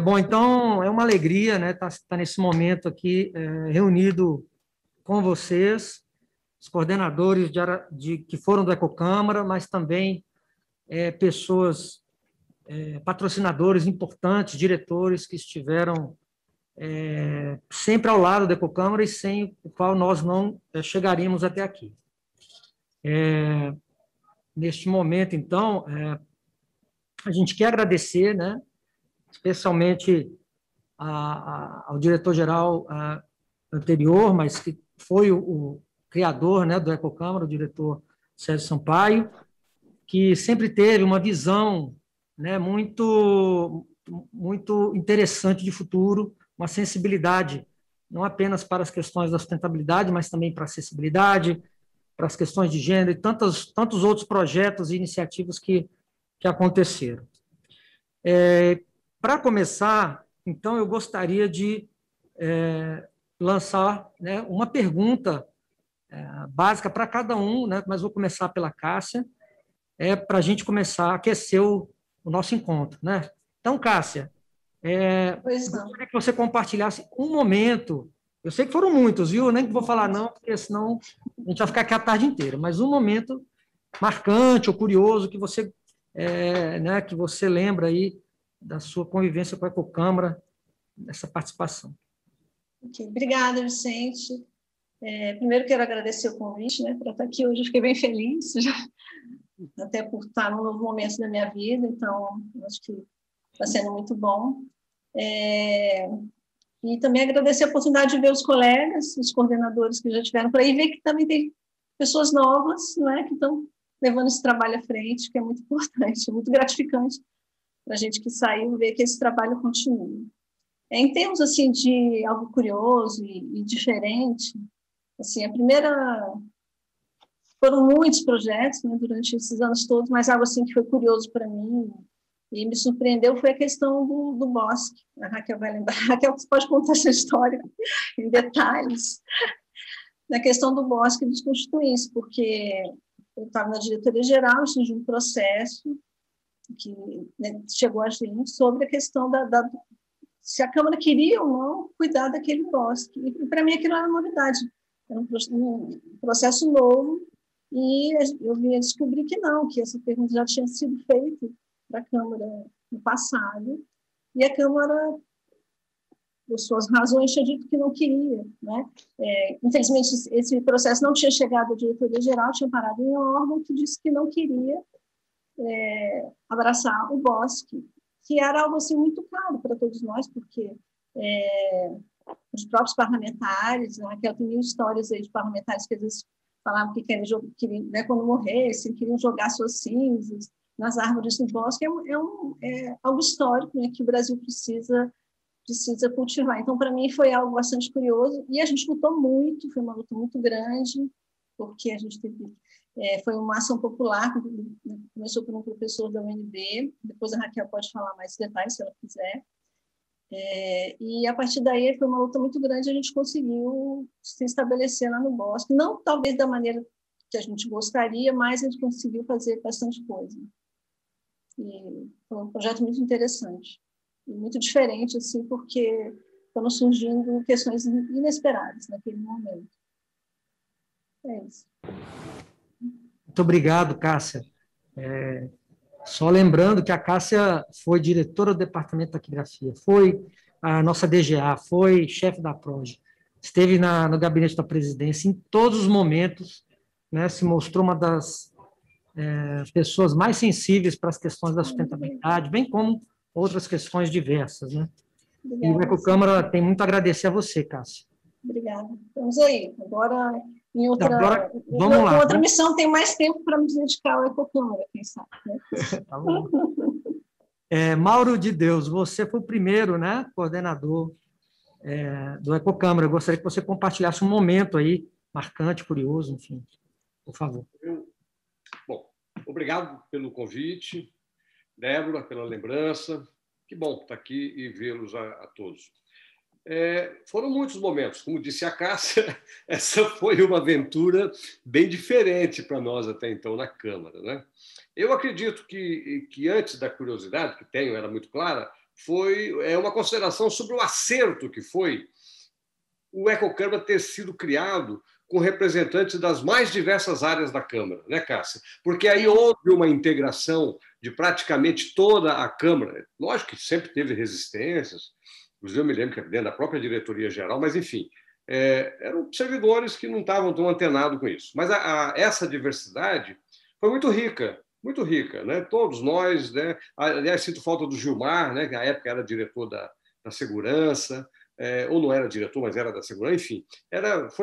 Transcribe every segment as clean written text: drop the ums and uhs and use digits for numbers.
Bom, então é uma alegria, né, estar nesse momento aqui reunido com vocês, os coordenadores que foram do Ecocâmara, mas também pessoas, patrocinadores importantes, diretores que estiveram sempre ao lado da Ecocâmara e sem o qual nós não chegaríamos até aqui. Neste momento, então, a gente quer agradecer, né, especialmente ao diretor-geral anterior, mas que foi o criador, né, do Ecocâmara, o diretor Sérgio Sampaio, que sempre teve uma visão, né, muito interessante de futuro, uma sensibilidade, não apenas para as questões da sustentabilidade, mas também para a acessibilidade, para as questões de gênero e tantos outros projetos e iniciativas que aconteceram. Para começar, então, eu gostaria de lançar, né, uma pergunta básica para cada um, né, mas vou começar pela Cássia, para a gente começar a aquecer o nosso encontro. Né? Então, Cássia, eu gostaria que você compartilhasse um momento, eu sei que foram muitos, viu? Eu nem vou falar não, porque senão a gente vai ficar aqui a tarde inteira, mas um momento marcante ou curioso que você, né, que você lembra aí da sua convivência com a Ecocâmara, dessa participação. Okay. Obrigada, Vicente. Primeiro, quero agradecer o convite, né, para estar aqui hoje. Eu fiquei bem feliz, até por estar num novo momento da minha vida, então, acho que está sendo muito bom. E também agradecer a oportunidade de ver os colegas, os coordenadores que já tiveram por aí, e ver que também tem pessoas novas, não é, que estão levando esse trabalho à frente, que é muito importante, muito gratificante para a gente que saiu ver que esse trabalho continua. Em termos assim de algo curioso e diferente, assim, foram muitos projetos, né, durante esses anos todos, mas algo assim que foi curioso para mim e me surpreendeu foi a questão do bosque. A Raquel vai lembrar. A Raquel, você pode contar essa história em detalhes? Na questão do bosque dos constituintes, porque eu estava na diretoria-geral, de um processo que, né, chegou a gente sobre a questão se a Câmara queria ou não cuidar daquele bosque. E, para mim, aquilo era novidade. Era um processo novo, e eu vim a descobrir que não, que essa pergunta já tinha sido feita para a Câmara no passado, e a Câmara, por suas razões, tinha dito que não queria. Né? Infelizmente, esse processo não tinha chegado à diretoria-geral, tinha parado em um órgão que disse que não queria abraçar o bosque, que era algo assim, muito caro para todos nós, porque os próprios parlamentares, né, que eu tenho histórias aí de parlamentares que às vezes falavam que queriam, né, quando morressem, queriam jogar suas cinzas nas árvores do bosque. É algo histórico, né, que o Brasil precisa cultivar. Então, para mim, foi algo bastante curioso, e a gente lutou muito, foi uma luta muito grande, porque a gente teve... foi uma ação popular, começou por um professor da UNB, depois a Raquel pode falar mais detalhes, se ela quiser. E, a partir daí, foi uma luta muito grande, a gente conseguiu se estabelecer lá no bosque, não talvez da maneira que a gente gostaria, mas a gente conseguiu fazer bastante coisa. E foi um projeto muito interessante, e muito diferente, assim, porque foram surgindo questões inesperadas naquele momento. É isso. Muito obrigado, Cássia. Só lembrando que a Cássia foi diretora do Departamento de Taquigrafia, foi a nossa DGA, foi chefe da PROGE, esteve no gabinete da presidência, em todos os momentos, né, se mostrou uma das pessoas mais sensíveis para as questões da sustentabilidade, bem como outras questões diversas. Né? Obrigada, e o Ecocâmara tem muito a agradecer a você, Cássia. Obrigada. Vamos aí. Agora, em Agora, vamos lá, outra missão, tem mais tempo para me dedicar ao Ecocâmara, quem sabe. Né? Tá bom. Mauro de Deus, você foi o primeiro, né, coordenador do Ecocâmara. Eu gostaria que você compartilhasse um momento aí, marcante, curioso, enfim, por favor. Bom, obrigado pelo convite, Débora, pela lembrança. Que bom estar aqui e vê-los a todos. Foram muitos momentos, como disse a Cássia, essa foi uma aventura bem diferente para nós até então na Câmara. Né? Eu acredito que antes da curiosidade, que tenho, era muito clara, foi uma consideração sobre o acerto que foi o Ecocâmara ter sido criado com representantes das mais diversas áreas da Câmara, né, Cássia? Porque aí houve uma integração de praticamente toda a Câmara. Lógico que sempre teve resistências, inclusive eu me lembro que dentro da própria diretoria-geral, mas, enfim, eram servidores que não estavam tão antenados com isso. Mas essa diversidade foi muito rica, né? Todos nós, né? Aliás, sinto falta do Gilmar, né? Que na época era diretor da segurança, ou não era diretor, mas era da segurança, enfim.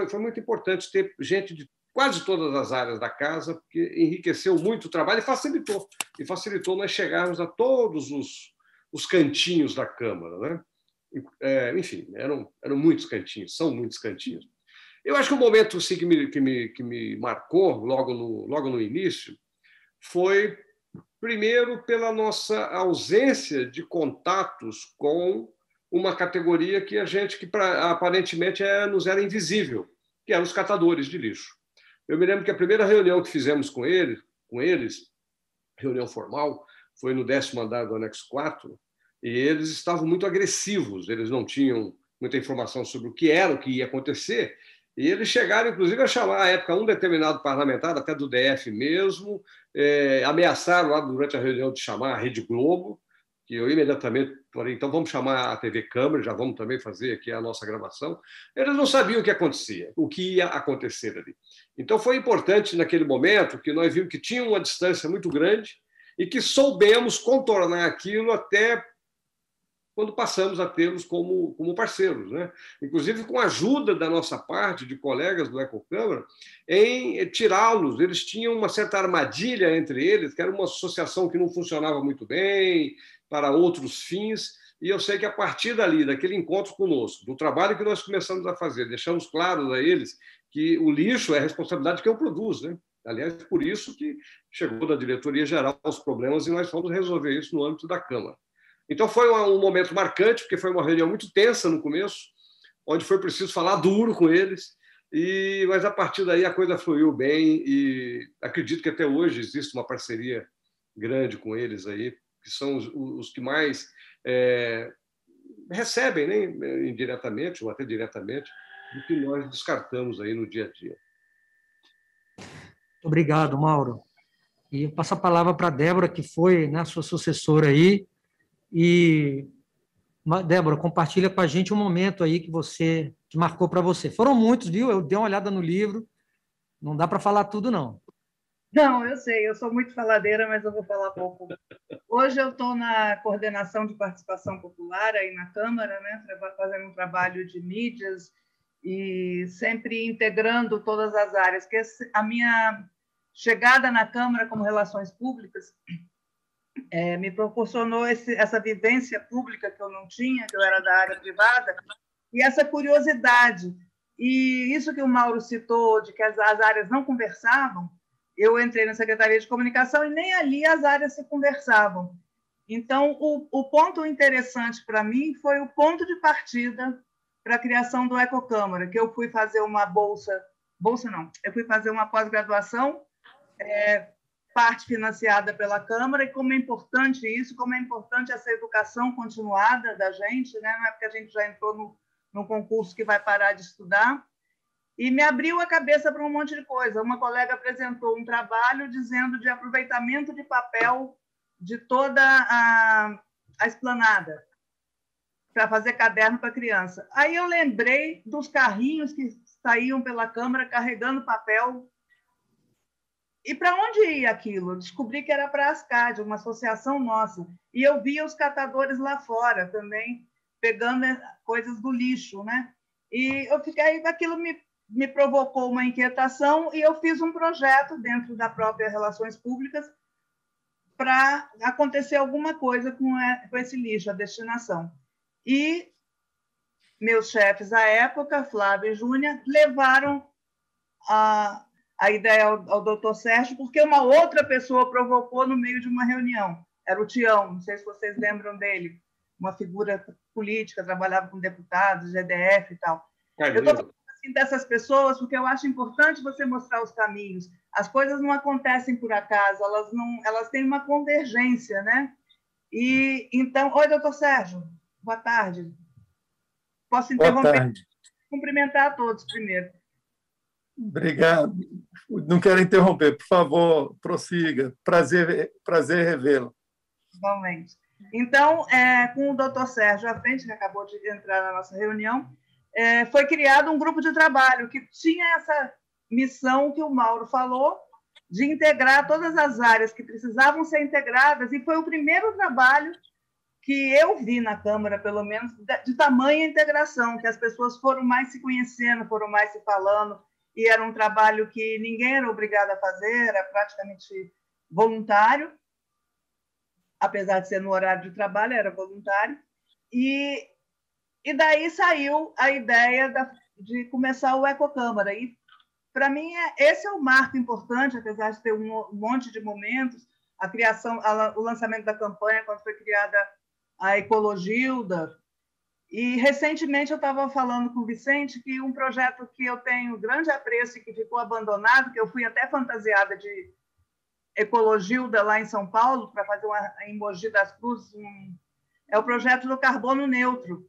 Foi muito importante ter gente de quase todas as áreas da casa, porque enriqueceu muito o trabalho e facilitou nós chegarmos a todos os cantinhos da Câmara, né? Enfim, eram muitos cantinhos, são muitos cantinhos. Eu acho que o momento assim, que me marcou logo no início foi, primeiro, pela nossa ausência de contatos com uma categoria que aparentemente nos era invisível, que eram os catadores de lixo. Eu me lembro que a primeira reunião que fizemos com eles, reunião formal, foi no 10º andar do anexo 4, e eles estavam muito agressivos, eles não tinham muita informação sobre o que ia acontecer, e eles chegaram, inclusive, a chamar, à época, um determinado parlamentar, até do DF mesmo, ameaçaram lá durante a reunião de chamar a Rede Globo, que eu imediatamente falei, então vamos chamar a TV Câmara, já vamos também fazer aqui a nossa gravação. Eles não sabiam o que ia acontecer ali. Então foi importante naquele momento que nós vimos que tinha uma distância muito grande e que soubemos contornar aquilo até quando passamos a tê-los como parceiros, né? Inclusive com a ajuda da nossa parte, de colegas do Ecocâmara, em tirá-los. Eles tinham uma certa armadilha entre eles, que era uma associação que não funcionava muito bem, para outros fins, e eu sei que a partir dali, daquele encontro conosco, do trabalho que nós começamos a fazer, deixamos claro a eles que o lixo é a responsabilidade de quem o produz, né? Aliás, por isso que chegou da diretoria-geral os problemas e nós fomos resolver isso no âmbito da Câmara. Então, foi um momento marcante, porque foi uma reunião muito tensa no começo, onde foi preciso falar duro com eles, mas a partir daí a coisa fluiu bem e acredito que até hoje existe uma parceria grande com eles aí, que são os que mais recebem, né, indiretamente ou até diretamente, do que nós descartamos aí no dia a dia. Obrigado, Mauro. E eu passo a palavra para a Débora, que foi, né, sua sucessora aí. E, Débora, compartilha com a gente um momento aí que marcou para você. Foram muitos, viu? Eu dei uma olhada no livro, não dá para falar tudo, não. Não, eu sei, eu sou muito faladeira, mas eu vou falar pouco. Hoje eu estou na coordenação de participação popular aí na Câmara, né, fazendo um trabalho de mídias e sempre integrando todas as áreas, que a minha chegada na Câmara como relações públicas me proporcionou essa vivência pública que eu não tinha, que eu era da área privada, e essa curiosidade. E isso que o Mauro citou, de que as áreas não conversavam, eu entrei na Secretaria de Comunicação e nem ali as áreas se conversavam. Então, o ponto interessante para mim foi o ponto de partida para a criação do Ecocâmara, que eu fui fazer uma eu fui fazer uma pós-graduação, parte financiada pela Câmara, e como é importante isso, como é importante essa educação continuada da gente, né? Não é porque a gente já entrou no concurso que vai parar de estudar, e me abriu a cabeça para um monte de coisa. Uma colega apresentou um trabalho dizendo de aproveitamento de papel de toda a esplanada, para fazer caderno para criança. Aí eu lembrei dos carrinhos que saíam pela Câmara carregando papel. E para onde ia aquilo? Eu descobri que era para a Ascad, uma associação nossa. E eu via os catadores lá fora também, pegando coisas do lixo, né? E eu fiquei, aquilo me provocou uma inquietação e eu fiz um projeto dentro da própria Relações Públicas para acontecer alguma coisa com esse lixo, a destinação. E meus chefes à época, Flávio e Júnia, levaram a ideia ao doutor Sérgio, porque uma outra pessoa provocou no meio de uma reunião. Era o Tião, não sei se vocês lembram dele, uma figura política, trabalhava com deputados, GDF e tal. Eu estou falando assim dessas pessoas porque eu acho importante você mostrar os caminhos. As coisas não acontecem por acaso, elas têm uma convergência, né? E então, oi, doutor Sérgio, boa tarde. Posso Boa interromper? tarde. Cumprimentar a todos primeiro. Obrigado. Não quero interromper, por favor, prossiga. Prazer revê-lo. Igualmente. Então, com o doutor Sérgio à frente, que acabou de entrar na nossa reunião, foi criado um grupo de trabalho que tinha essa missão que o Mauro falou, de integrar todas as áreas que precisavam ser integradas, e foi o primeiro trabalho que eu vi na Câmara, pelo menos, de tamanha integração, que as pessoas foram mais se conhecendo, foram mais se falando, e era um trabalho que ninguém era obrigado a fazer, era praticamente voluntário, apesar de ser no horário de trabalho, era voluntário, e daí saiu a ideia de começar o Ecocâmara, e para mim esse é o marco importante, apesar de ter um monte de momentos, a criação, o lançamento da campanha, quando foi criada a Ecologilda, e recentemente eu estava falando com o Vicente que um projeto que eu tenho grande apreço e que ficou abandonado, que eu fui até fantasiada de Ecologilda lá em São Paulo, para fazer em Mogi das Cruzes, é o projeto do carbono neutro,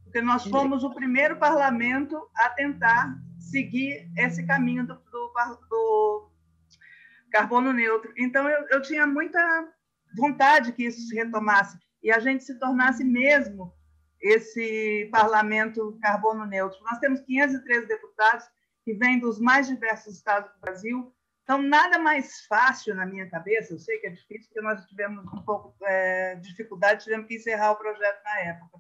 porque nós fomos o primeiro parlamento a tentar seguir esse caminho do carbono neutro. Então, eu tinha muita vontade que isso se retomasse e a gente se tornasse mesmo esse parlamento carbono neutro. Nós temos 513 deputados que vêm dos mais diversos estados do Brasil. Então, nada mais fácil na minha cabeça, eu sei que é difícil, porque nós tivemos um pouco de dificuldade, tivemos que encerrar o projeto na época.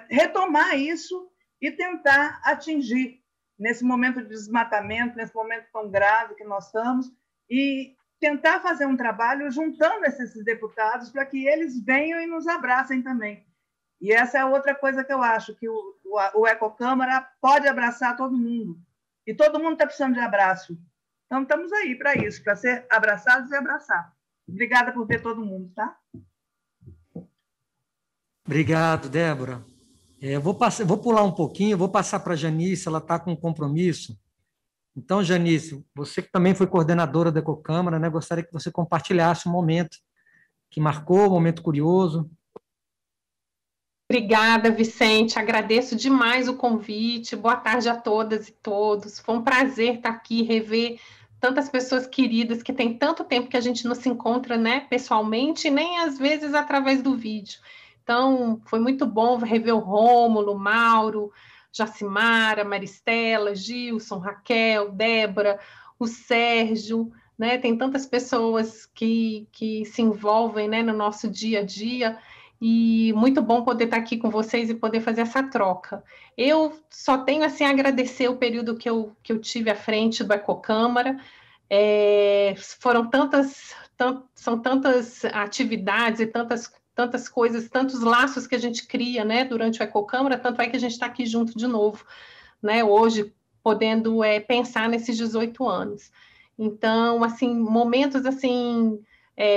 Retomar isso e tentar atingir, nesse momento de desmatamento, nesse momento tão grave que nós estamos, e tentar fazer um trabalho juntando esses deputados para que eles venham e nos abracem também. E essa é outra coisa que eu acho, que o Ecocâmara pode abraçar todo mundo. E todo mundo está precisando de abraço. Então, estamos aí para isso, para ser abraçados e abraçar. Obrigada por ver todo mundo, tá? Obrigado, Débora. Vou pular um pouquinho, vou passar para a Janice, ela está com um compromisso. Então, Janice, você que também foi coordenadora da Ecocâmara, né, gostaria que você compartilhasse um momento que marcou, um momento curioso. Obrigada, Vicente. Agradeço demais o convite. Boa tarde a todas e todos. Foi um prazer estar aqui, rever tantas pessoas queridas que tem tanto tempo que a gente não se encontra, né, pessoalmente, nem às vezes através do vídeo. Então, foi muito bom rever o Rômulo, Mauro, Jacimara, Maristela, Gilson, Raquel, Débora, o Sérgio, né? Tem tantas pessoas que se envolvem, né, no nosso dia a dia, e muito bom poder estar aqui com vocês e poder fazer essa troca. Eu só tenho, assim, a agradecer o período que eu tive à frente do Ecocâmara. São tantas atividades e tantas coisas, tantos laços que a gente cria, né, durante o Ecocâmara, tanto é que a gente está aqui junto de novo, né, hoje, podendo pensar nesses 18 anos. Então, assim, momentos, assim,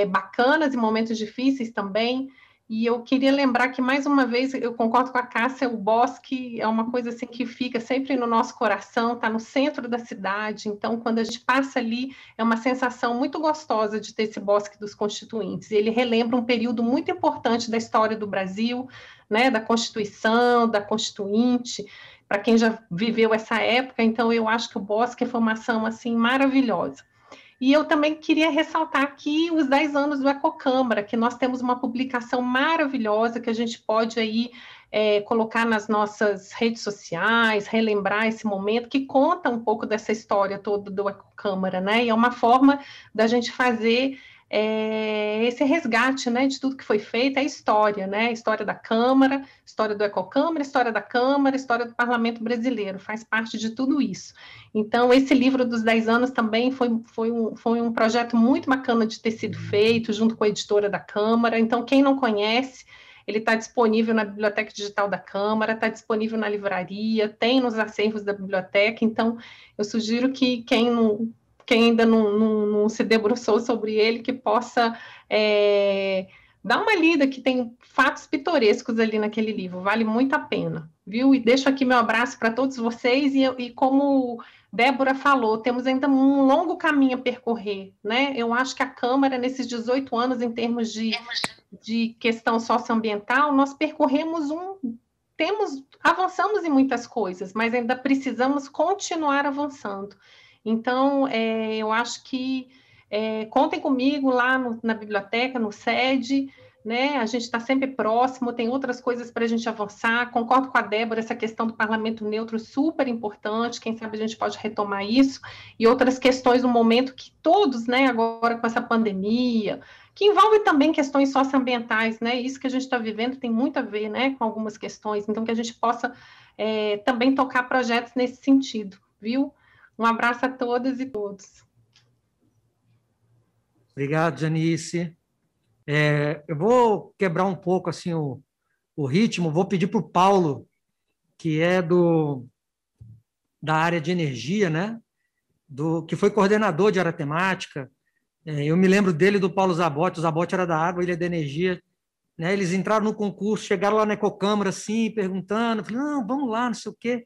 bacanas e momentos difíceis também, e eu queria lembrar que, mais uma vez, eu concordo com a Cássia, o bosque é uma coisa assim que fica sempre no nosso coração, está no centro da cidade, então, quando a gente passa ali, é uma sensação muito gostosa de ter esse bosque dos constituintes. Ele relembra um período muito importante da história do Brasil, né, da Constituição, da Constituinte, para quem já viveu essa época, então eu acho que o bosque é uma ação assim, maravilhosa. E eu também queria ressaltar aqui os 10 anos do Ecocâmara, que nós temos uma publicação maravilhosa que a gente pode aí colocar nas nossas redes sociais, relembrar esse momento, que conta um pouco dessa história toda do Ecocâmara, né? E é uma forma da gente fazer esse resgate, né, de tudo que foi feito, a história, né? A história da Câmara, história do Ecocâmara, história da Câmara, história do Parlamento Brasileiro, faz parte de tudo isso. Então, esse livro dos 10 anos também foi um projeto muito bacana de ter sido feito, junto com a editora da Câmara. Então, quem não conhece, ele está disponível na Biblioteca Digital da Câmara, está disponível na livraria, tem nos acervos da biblioteca. Então, eu sugiro que quem ainda não se debruçou sobre ele, que possa Dá uma lida, que tem fatos pitorescos ali naquele livro, vale muito a pena, viu? E deixo aqui meu abraço para todos vocês, e como Débora falou, temos ainda um longo caminho a percorrer, né? Eu acho que a Câmara, nesses 18 anos, em termos de questão socioambiental, nós percorremos avançamos em muitas coisas, mas ainda precisamos continuar avançando. Então, eu acho que contem comigo lá na biblioteca, no SED, né? A gente está sempre próximo, tem outras coisas para a gente avançar. Concordo com a Débora, essa questão do parlamento neutro super importante, quem sabe a gente pode retomar isso, e outras questões no momento que todos, né, agora com essa pandemia, que envolve também questões socioambientais, né? Isso que a gente está vivendo tem muito a ver, né, com algumas questões, então que a gente possa também tocar projetos nesse sentido, viu? Um abraço a todas e todos. Obrigado, Janice. Eu vou quebrar um pouco assim o ritmo, vou pedir para o Paulo, que é da área de energia, né? Que foi coordenador de área temática. Eu me lembro dele, do Paulo Zabotti. O Zabotti era da água, ele é da energia. Né? Eles entraram no concurso, chegaram lá na Ecocâmara, assim, perguntando, falei, não, vamos lá, não sei o quê.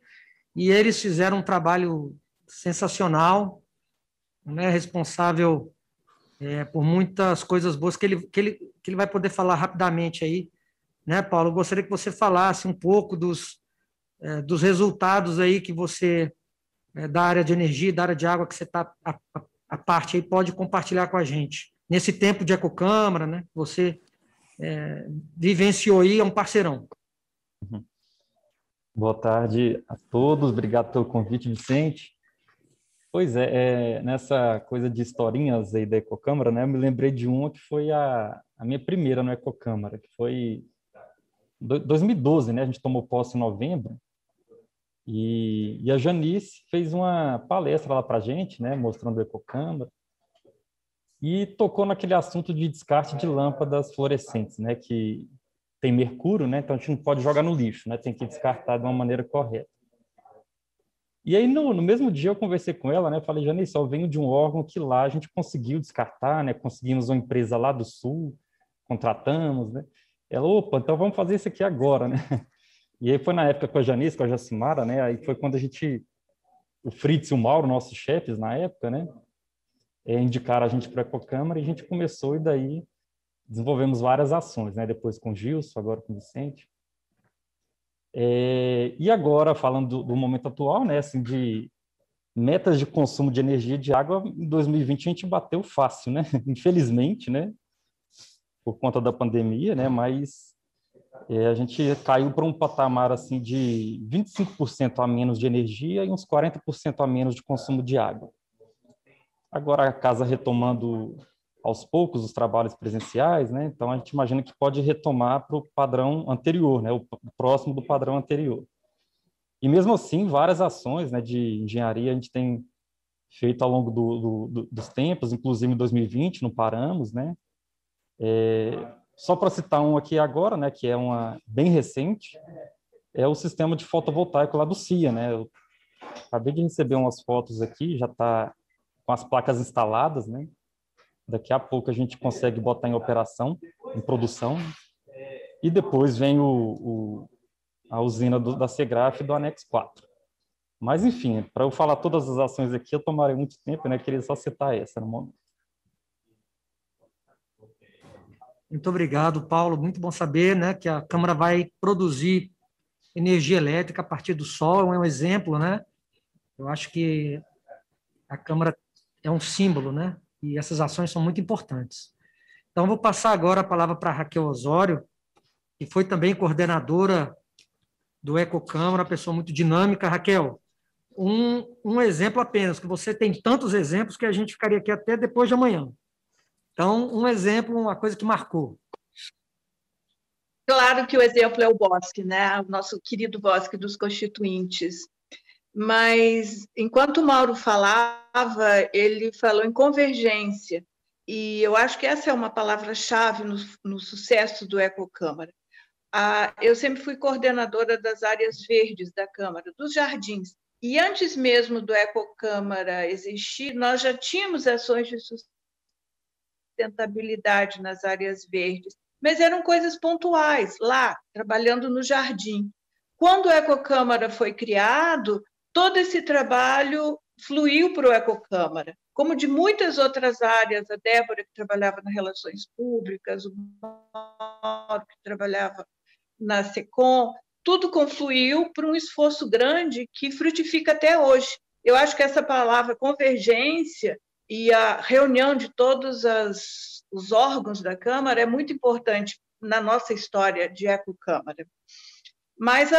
E eles fizeram um trabalho sensacional, né? Responsável por muitas coisas boas que ele vai poder falar rapidamente aí, né, Paulo? Eu gostaria que você falasse um pouco dos resultados aí que você, da área de energia, da área de água, que você está a parte aí, pode compartilhar com a gente. Nesse tempo de Ecocâmara, né, você vivenciou aí, é um parceirão. Boa tarde a todos, obrigado pelo convite, Vicente. Pois nessa coisa de historinhas aí da Ecocâmara, né, eu me lembrei de uma que foi a minha primeira no Ecocâmara, que foi 2012, né, a gente tomou posse em novembro, e a Janice fez uma palestra lá para a gente, né, mostrando a Ecocâmara, e tocou naquele assunto de descarte de lâmpadas fluorescentes, né, que tem mercúrio, né, então a gente não pode jogar no lixo, né, tem que descartar de uma maneira correta. E aí, no mesmo dia, eu conversei com ela, né? Falei, Janice, eu venho de um órgão que lá a gente conseguiu descartar, né? Conseguimos uma empresa lá do Sul, contratamos, né? Ela, opa, então vamos fazer isso aqui agora, né? E aí foi na época com a Janice, com a Jacimara, né? Aí foi quando o Fritz e o Mauro, nossos chefes na época, né? Indicaram a gente para a Ecocâmara e a gente começou, e daí desenvolvemos várias ações, né? Depois com o Gilson, agora com o Vicente. E agora, falando do momento atual, né, assim, de metas de consumo de energia de água, em 2020 a gente bateu fácil, né? Infelizmente, né? Por conta da pandemia, né? Mas a gente caiu para um patamar assim, de 25% a menos de energia e uns 40% a menos de consumo de água. Agora a casa retomando aos poucos os trabalhos presenciais, né? Então a gente imagina que pode retomar para o padrão anterior, né? O próximo do padrão anterior. E mesmo assim, várias ações, né, de engenharia a gente tem feito ao longo dos tempos, inclusive em 2020 não paramos, né? Só para citar um aqui agora, né, que é uma bem recente, é o sistema de fotovoltaico lá do CIA, né? Eu acabei de receber umas fotos aqui, já está com as placas instaladas, né? Daqui a pouco a gente consegue botar em operação, em produção. E depois vem a usina da Segraf do Anexo 4. Mas, enfim, para eu falar todas as ações aqui, eu tomaria muito tempo, né? Queria só citar essa no momento. Muito obrigado, Paulo. Muito bom saber, né, que a Câmara vai produzir energia elétrica a partir do sol, é um exemplo, né? Eu acho que a Câmara é um símbolo, né? E essas ações são muito importantes. Então, vou passar agora a palavra para a Raquel Osório, que foi também coordenadora do Ecocâmara, uma pessoa muito dinâmica. Raquel, um exemplo apenas, que você tem tantos exemplos que a gente ficaria aqui até depois de amanhã. Então, um exemplo, uma coisa que marcou. Claro que o exemplo é o Bosque, né? O nosso querido Bosque dos Constituintes. Mas, enquanto o Mauro falava, ele falou em convergência, e eu acho que essa é uma palavra-chave no sucesso do Ecocâmara. Eu sempre fui coordenadora das áreas verdes da Câmara, dos jardins, e antes mesmo do Ecocâmara existir, nós já tínhamos ações de sustentabilidade nas áreas verdes, mas eram coisas pontuais, lá, trabalhando no jardim. Quando o Ecocâmara foi criado, todo esse trabalho fluiu para o Ecocâmara, como de muitas outras áreas, a Débora, que trabalhava nas relações públicas, o Mauro, que trabalhava na SECOM, tudo confluiu para um esforço grande que frutifica até hoje. Eu acho que essa palavra convergência e a reunião de todos os órgãos da Câmara é muito importante na nossa história de Ecocâmara. Mas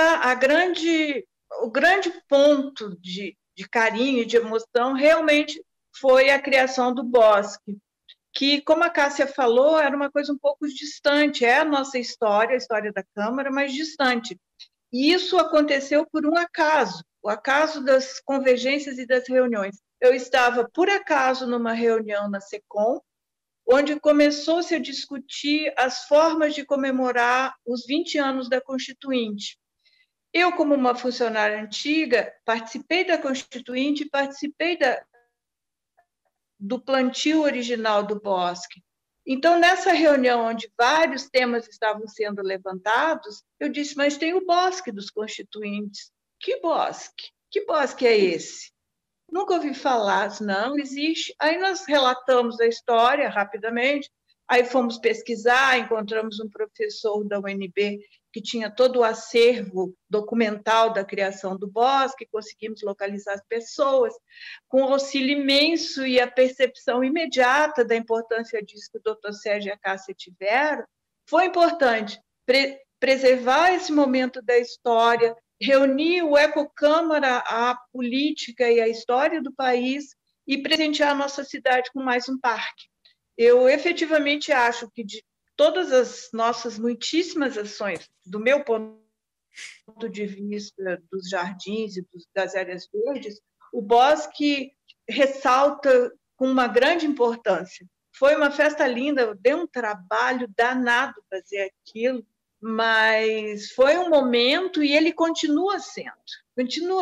o grande ponto de carinho e de emoção realmente foi a criação do Bosque, que, como a Cássia falou, era uma coisa um pouco distante, é a nossa história, a história da Câmara, mas distante. E isso aconteceu por um acaso, o acaso das convergências e das reuniões. Eu estava, por acaso, numa reunião na SECOM, onde começou-se a discutir as formas de comemorar os 20 anos da Constituinte. Eu, como uma funcionária antiga, participei da Constituinte e participei do plantio original do Bosque. Então, nessa reunião, onde vários temas estavam sendo levantados, eu disse, mas tem o Bosque dos Constituintes. Que bosque? Que bosque é esse? Nunca ouvi falar, não existe. Aí nós relatamos a história rapidamente, aí fomos pesquisar, encontramos um professor da UNB que tinha todo o acervo documental da criação do Bosque, conseguimos localizar as pessoas, com o auxílio imenso e a percepção imediata da importância disso que o doutor Sérgio e a Cássia tiveram. Foi importante preservar esse momento da história, reunir o Ecocâmara, a política e a história do país e presentear a nossa cidade com mais um parque. Eu efetivamente acho que de todas as nossas muitíssimas ações, do meu ponto de vista dos jardins e das áreas verdes, o Bosque ressalta com uma grande importância. Foi uma festa linda, deu um trabalho danado fazer aquilo, mas foi um momento e ele continua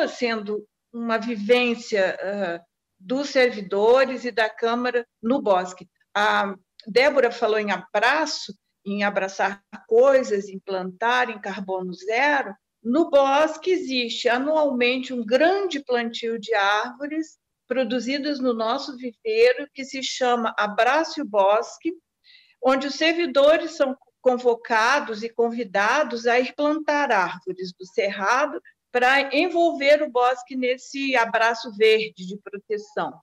sendo uma vivência dos servidores e da Câmara no Bosque. A Débora falou em abraço, em abraçar coisas, em plantar, em carbono zero. No Bosque existe anualmente um grande plantio de árvores produzidas no nosso viveiro, que se chama Abrace o Bosque, onde os servidores são convocados e convidados a ir plantar árvores do cerrado para envolver o bosque nesse abraço verde de proteção.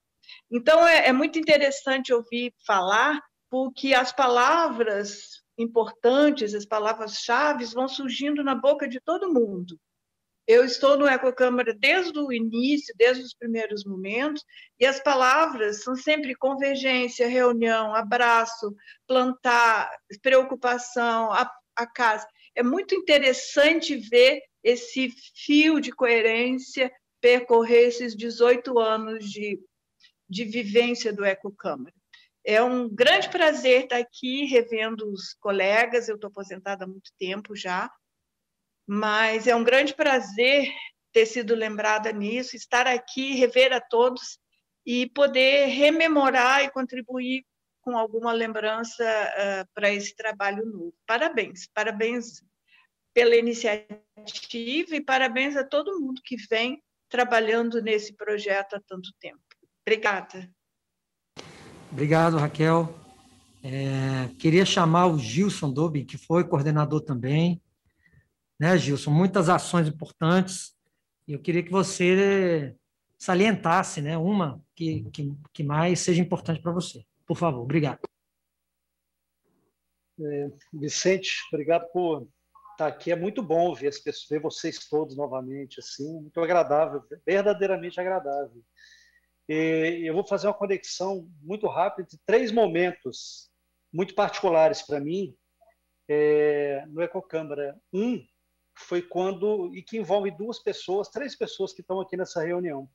Então, é muito interessante ouvir falar, porque as palavras importantes, as palavras-chave vão surgindo na boca de todo mundo. Eu estou no Ecocâmara desde o início, desde os primeiros momentos, e as palavras são sempre convergência, reunião, abraço, plantar, preocupação, a casa. É muito interessante ver esse fio de coerência percorrer esses 18 anos de vivência do Ecocâmara. É um grande prazer estar aqui revendo os colegas, eu estou aposentada há muito tempo já, mas é um grande prazer ter sido lembrada nisso, estar aqui, rever a todos e poder rememorar e contribuir com alguma lembrança para esse trabalho novo. Parabéns, parabéns pela iniciativa e parabéns a todo mundo que vem trabalhando nesse projeto há tanto tempo. Obrigada. Obrigado, Raquel. Queria chamar o Gilson Dobi, que foi coordenador também. Né, Gilson? Muitas ações importantes. E eu queria que você salientasse, né, uma que mais seja importante para você. Por favor, obrigado. Vicente, obrigado por estar aqui. É muito bom ver vocês todos novamente, assim, muito agradável, verdadeiramente agradável. E eu vou fazer uma conexão muito rápida de 3 momentos muito particulares para mim no Ecocâmara. Foi e que envolve 3 pessoas que estão aqui nessa reunião.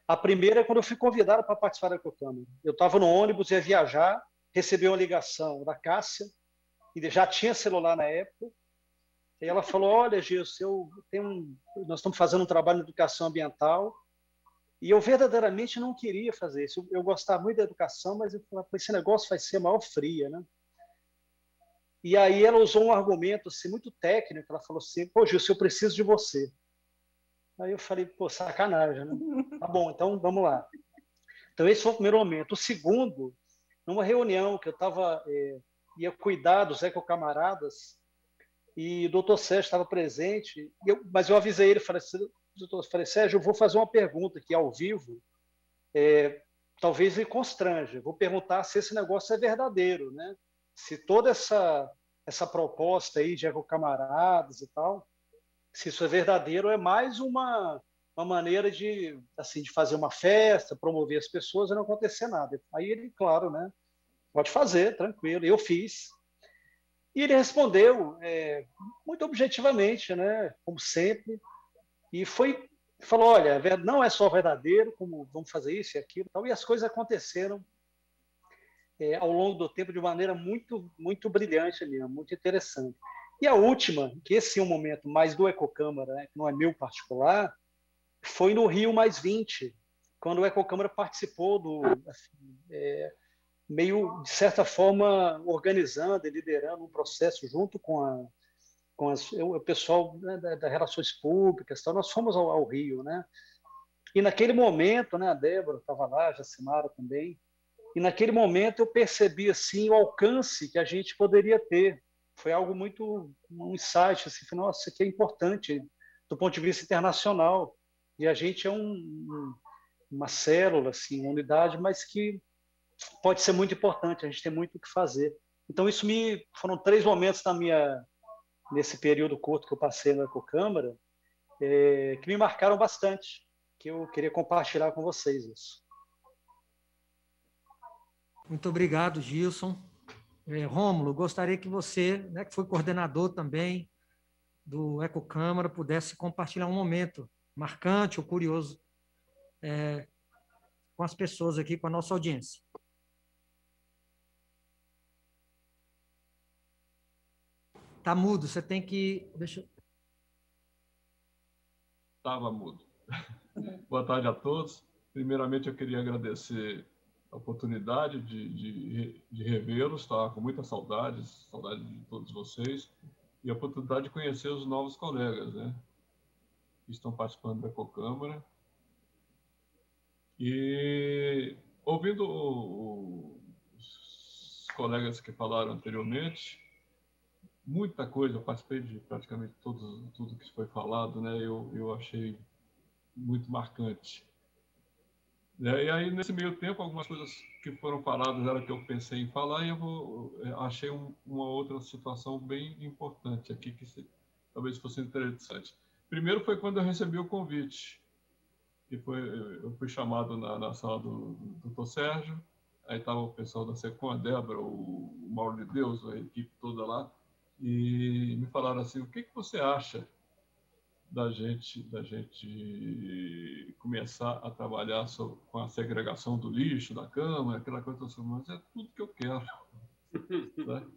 A primeira é quando eu fui convidado para participar da Ecocâmara. Eu estava no ônibus, ia viajar, recebi uma ligação da Cássia, e já tinha celular na época, e ela falou, olha, Gilson, nós estamos fazendo um trabalho de educação ambiental, e eu verdadeiramente não queria fazer isso. Eu gostava muito da educação, mas eu falava, esse negócio vai ser maior fria, né? E aí ela usou um argumento assim, muito técnico. Ela falou assim, pô, Gilson, eu preciso de você. Aí eu falei, pô, sacanagem, né? Tá bom, então vamos lá. Então esse foi o primeiro momento. O segundo, numa reunião que eu ia cuidar dos ecocamaradas, e o doutor Sérgio estava presente, mas eu avisei ele, falei, Sérgio, eu vou fazer uma pergunta aqui ao vivo, talvez ele constrange. Vou perguntar se esse negócio é verdadeiro, né? Se toda essa proposta aí de ecocamaradas e tal, se isso é verdadeiro, é mais uma maneira de fazer uma festa, promover as pessoas e não acontecer nada. Aí ele, claro, né? Pode fazer, tranquilo. Eu fiz. E ele respondeu muito objetivamente, né? Como sempre. E falou, olha, não é só verdadeiro, como vamos fazer isso e aquilo. Tal. E as coisas aconteceram ao longo do tempo de maneira muito, muito brilhante mesmo, muito interessante. E a última, que esse é um momento mais do Ecocâmara, né, que não é meu particular, foi no Rio +20, quando o Ecocâmara participou meio, de certa forma, organizando e liderando um processo junto com o pessoal, né, das relações públicas. Então, nós fomos ao Rio, né? E naquele momento, né, a Débora estava lá, a Jacimara também, e naquele momento eu percebi assim, o alcance que a gente poderia ter. Foi algo muito, um insight, assim, nossa, isso aqui é importante do ponto de vista internacional. E a gente é uma célula, assim, uma unidade, mas que pode ser muito importante, a gente tem muito o que fazer. Então, foram 3 momentos nesse período curto que eu passei na Ecocâmara, que me marcaram bastante, que eu queria compartilhar com vocês isso. Muito obrigado, Gilson. Rômulo, gostaria que você, né, que foi coordenador também do Ecocâmara, pudesse compartilhar um momento marcante ou curioso com as pessoas aqui, com a nossa audiência. Está mudo, você tem que... Estava mudo. Boa tarde a todos. Primeiramente, eu queria agradecer a oportunidade de revê-los, tá? Com muitas saudade de todos vocês, e a oportunidade de conhecer os novos colegas, né, que estão participando da Ecocâmara. E ouvindo os colegas que falaram anteriormente, muita coisa, eu participei de praticamente tudo que foi falado, né, eu achei muito marcante. E aí, nesse meio tempo, algumas coisas que foram faladas era que eu pensei em falar, e eu achei uma outra situação bem importante aqui, que talvez fosse interessante. Primeiro foi quando eu recebi o convite, eu fui chamado na sala do Dr. Sérgio, aí estava o pessoal da SECOM, a Débora, o Mauro de Deus, a equipe toda lá, e me falaram assim, o que você acha da gente começar a trabalhar com a segregação do lixo da Câmara, aquela coisa assim, mas é tudo que eu quero. Né?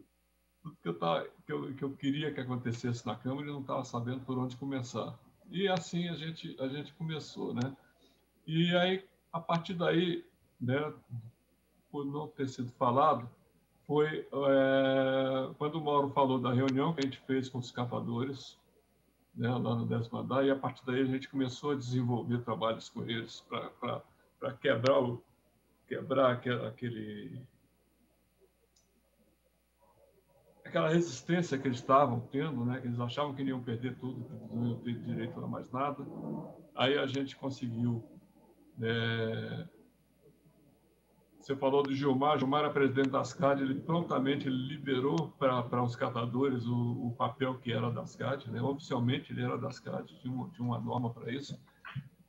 Tudo que eu queria que acontecesse na Câmara e não estava sabendo por onde começar. E assim a gente começou. Né? E aí, a partir daí, né, por não ter sido falado, foi quando o Mauro falou da reunião que a gente fez com os catadores, né, lá no 10º andar, e a partir daí a gente começou a desenvolver trabalhos com eles para quebrar aquela resistência que eles estavam tendo, né, que eles achavam que iam perder tudo, que não iam ter direito a mais nada. Aí a gente conseguiu... Você falou do Gilmar era presidente da ASCAD, ele prontamente liberou para os catadores o papel que era da ASCAD, né? Oficialmente ele era da ASCAD, tinha uma norma para isso,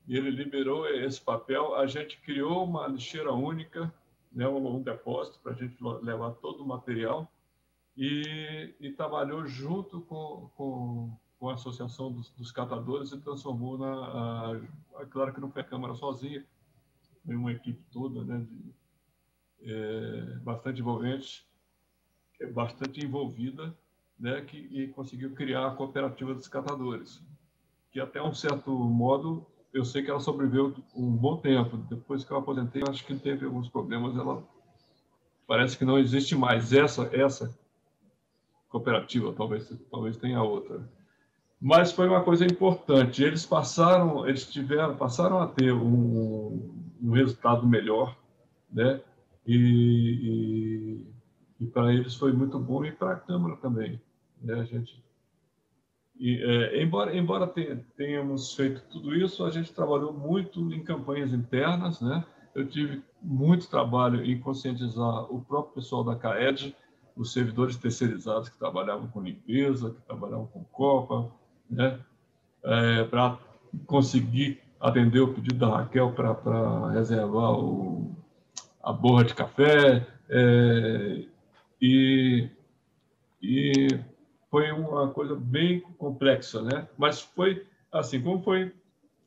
e ele liberou esse papel. A gente criou uma lixeira única, né? Um depósito para a gente levar todo o material, e trabalhou junto com a Associação dos Catadores e transformou claro que não foi a Câmara sozinha, foi uma equipe toda, né? Bastante envolvente, bastante envolvida, né, e conseguiu criar a cooperativa dos catadores, que até um certo modo eu sei que ela sobreviveu um bom tempo. Depois que eu aposentei, eu acho que teve alguns problemas, ela parece que não existe mais. Essa cooperativa, talvez tenha outra. Mas foi uma coisa importante. Eles passaram a ter um resultado melhor, né? E para eles foi muito bom, e para a Câmara também, né? Embora tenhamos feito tudo isso, a gente trabalhou muito em campanhas internas, né? Eu tive muito trabalho em conscientizar o próprio pessoal da CAED, os servidores terceirizados que trabalhavam com limpeza, que trabalhavam com copa, né? Para conseguir atender o pedido da Raquel para reservar a borra de café, e foi uma coisa bem complexa, né? Mas foi assim, como foi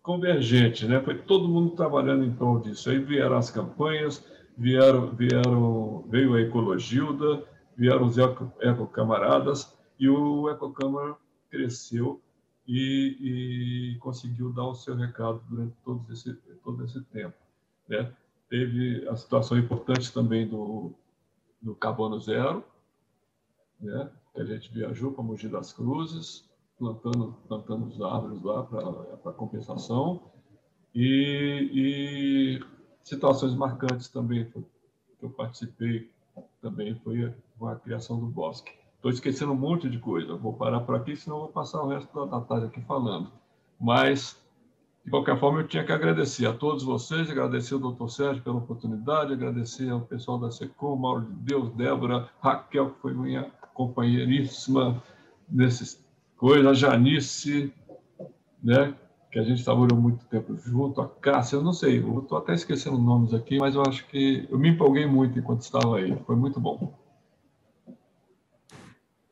convergente, né? Foi todo mundo trabalhando em prol disso. Aí vieram as campanhas, veio a Ecologilda, vieram os ecocamaradas, e o Ecocâmara cresceu e conseguiu dar o seu recado durante todo esse tempo, né? Teve a situação importante também do Carbono Zero, né? Que a gente viajou para Mogi das Cruzes, plantando as árvores lá para compensação, e situações marcantes também que eu participei também foi a criação do bosque. Estou esquecendo um monte de coisa, vou parar por aqui, senão vou passar o resto da tarde aqui falando. Mas, de qualquer forma, eu tinha que agradecer a todos vocês, agradecer ao Dr. Sérgio pela oportunidade, agradecer ao pessoal da SECOM, Mauro de Deus, Débora, Raquel, que foi minha companheiríssima nessas coisas, a Janice, né, que a gente trabalhou muito tempo junto, a Cássia, eu não sei, eu estou até esquecendo nomes aqui, mas eu acho que eu me empolguei muito enquanto estava aí, foi muito bom.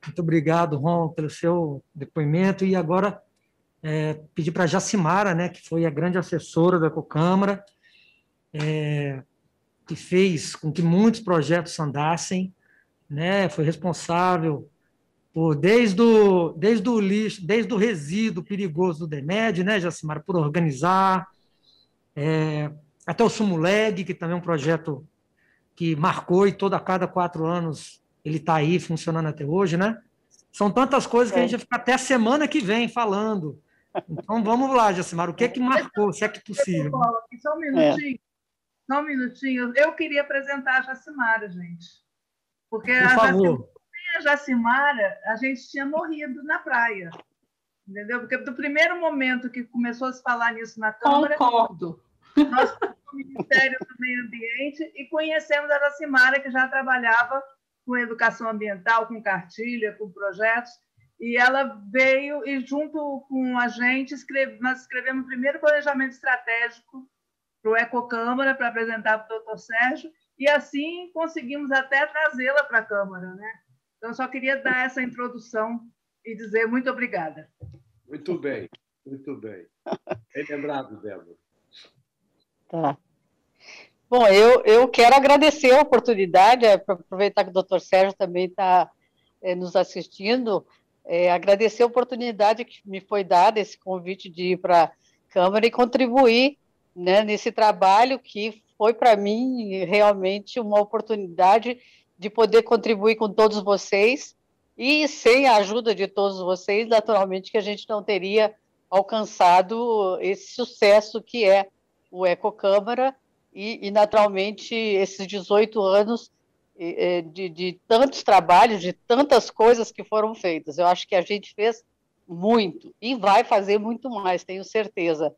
Muito obrigado, Ron, pelo seu depoimento. E agora pedir para a Jacimara, né, que foi a grande assessora da Ecocâmara, que fez com que muitos projetos andassem, né, foi responsável por, desde o lixo, desde o resíduo perigoso do DEMED, né, Jacimara, por organizar, até o Sumuleg, que também é um projeto que marcou, e a cada 4 anos ele está aí funcionando até hoje, né? São tantas coisas que a gente vai ficar até a semana que vem falando. Então, vamos lá, Jacimara, o que é que marcou, se é que possível? Só um minutinho. Só um minutinho. Eu queria apresentar a Jacimara, gente. Porque sem a Jacimara, a gente tinha morrido na praia. Entendeu? Porque do primeiro momento que começou a se falar nisso na Câmara... Concordo. Nós fomos no Ministério do Meio Ambiente e conhecemos a Jacimara, que já trabalhava com educação ambiental, com cartilha, com projetos, e ela veio e, junto com a gente, nós escrevemos o primeiro planejamento estratégico para o Ecocâmara, para apresentar para o Dr. Sérgio, e assim conseguimos até trazê-la para a Câmara, né? Então, só queria dar essa introdução e dizer muito obrigada. Muito bem, muito bem. Bem lembrado, Débora. Tá. Bom, eu quero agradecer a oportunidade, aproveitar que o Dr. Sérgio também está nos assistindo, agradecer a oportunidade que me foi dada, esse convite de ir para a Câmara e contribuir, né, nesse trabalho que foi, para mim, realmente uma oportunidade de poder contribuir com todos vocês, e sem a ajuda de todos vocês, naturalmente, que a gente não teria alcançado esse sucesso que é o Ecocâmara, e naturalmente, esses 18 anos de tantos trabalhos, de tantas coisas que foram feitas. Eu acho que a gente fez muito, e vai fazer muito mais, tenho certeza.